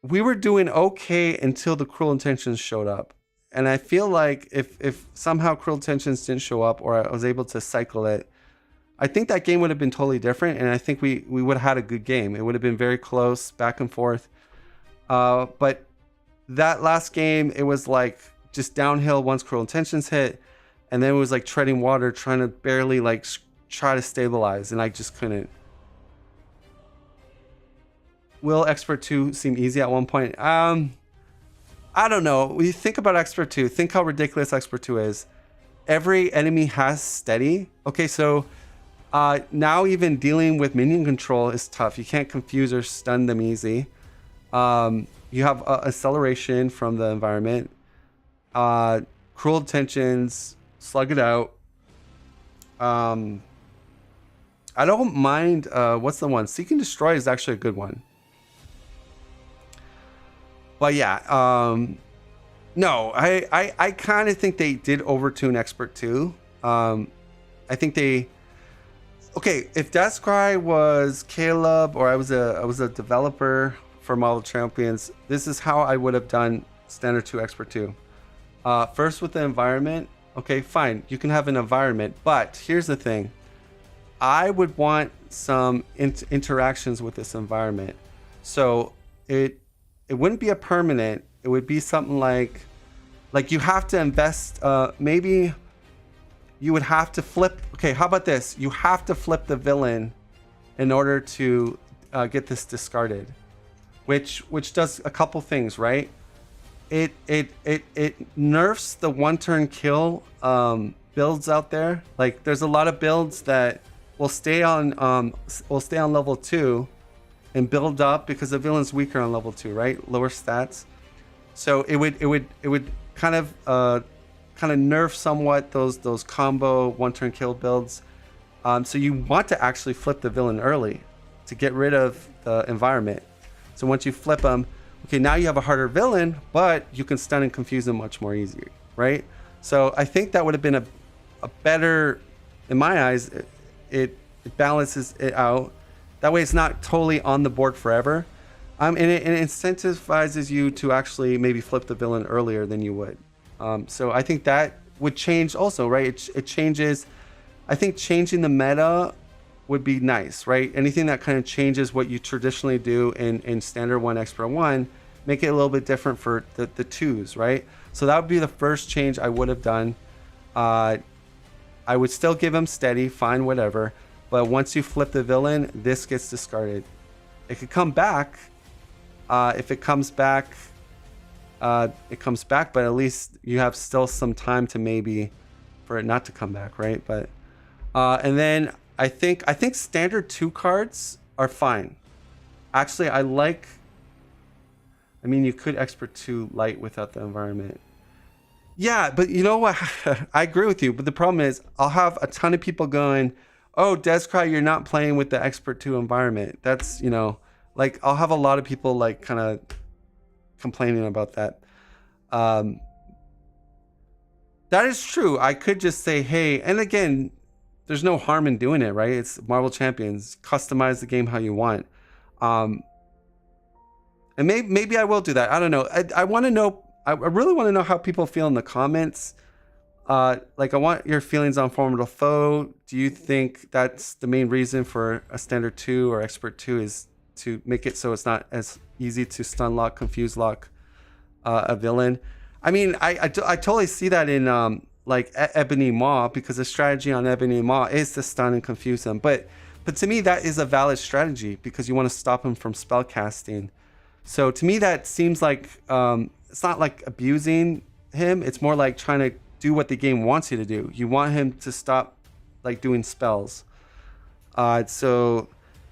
we were doing okay until the Cruel Intentions showed up. And I feel like if somehow Cruel Intentions didn't show up, or I was able to cycle it, I think that game would have been totally different. And I think we would have had a good game. It would have been very close, back and forth. But that last game, it was like just downhill once Cruel Intentions hit. And then it was like treading water, trying to barely like try to stabilize, and I just couldn't. Will Expert 2 seem easy at one point? I don't know. When you think about Expert 2, think how ridiculous Expert 2 is. Every enemy has Steady. Okay, so now even dealing with minion control is tough. You can't confuse or stun them easy. You have acceleration from the environment. Cruel Intentions, slug it out. I don't mind, what's the one? Seek and Destroy is actually a good one. But yeah, no, I kind of think they did overtune Expert 2. I think they, okay, if Darkrai was Caleb, or I was a developer for Marvel Champions, this is how I would have done Standard 2, Expert 2. First with the environment. Okay, fine, you can have an environment, but here's the thing. I would want some interactions with this environment. So it wouldn't be a permanent. It would be something like, Like you have to invest, maybe you would have to flip. Okay, how about this? You have to flip the villain in order to get this discarded, which does a couple things, right? It nerfs the one-turn kill builds out there. Like there's a lot of builds that will stay on level 2 and build up because the villain's weaker on level 2, right? Lower stats. So it would kind of nerf somewhat those combo one-turn kill builds. So you want to actually flip the villain early to get rid of the environment. So once you flip them, okay, now you have a harder villain, but you can stun and confuse them much more easier, right? So I think that would have been a better, in my eyes, it balances it out. That way it's not totally on the board forever. And it incentivizes you to actually maybe flip the villain earlier than you would. So I think that would change also, right? It changes. I think changing the meta would be nice, right? Anything that kind of changes what you traditionally do in Standard 1, Expert 1, make it a little bit different for the 2s, right? So that would be the first change I would have done. I would still give him steady, fine, whatever. But once you flip the villain, this gets discarded. It could come back. If it comes back, it comes back, but at least you have still some time to maybe for it not to come back, right? But and then I think standard 2 cards are fine. Actually, I mean, you could Expert 2 light without the environment. Yeah, but you know what? I agree with you. But the problem is, I'll have a ton of people going, "Oh, Descry, you're not playing with the Expert 2 environment." That's, you know, like I'll have a lot of people like kind of complaining about that. That is true. I could just say, hey, and again, there's no harm in doing it, right? It's Marvel Champions. Customize the game how you want. And maybe I will do that. I don't know. I want to know. I really want to know how people feel in the comments. Like, I want your feelings on Formidable Foe. Do you think that's the main reason for a Standard 2 or Expert 2 is to make it so it's not as easy to stun lock, confuse lock a villain? I mean, I totally see that in like Ebony Maw, because the strategy on Ebony Maw is to stun and confuse them. But to me, that is a valid strategy because you want to stop him from spell casting. So to me, that seems like it's not like abusing him. It's more like trying to do what the game wants you to do. You want him to stop like doing spells. So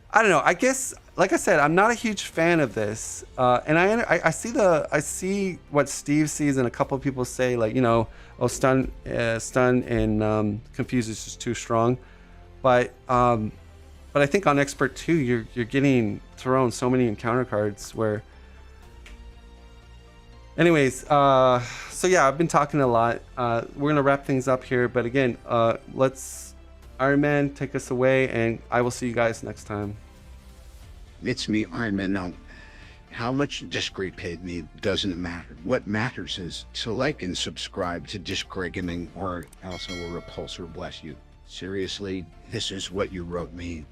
I don't know. I guess, like I said, I'm not a huge fan of this. And I see what Steve sees and a couple of people say, like, you know, oh, stun and confuse is just too strong. But I think on Expert 2, you're getting thrown so many encounter cards where. Anyways, so yeah, I've been talking a lot. We're gonna wrap things up here, but again, let's Iron Man take us away, and I will see you guys next time. It's me, Iron Man. Now, how much Discreet paid me doesn't matter. What matters is to like and subscribe to Discreet Gaming, or else I will repulsor bless you. Seriously, this is what you wrote me.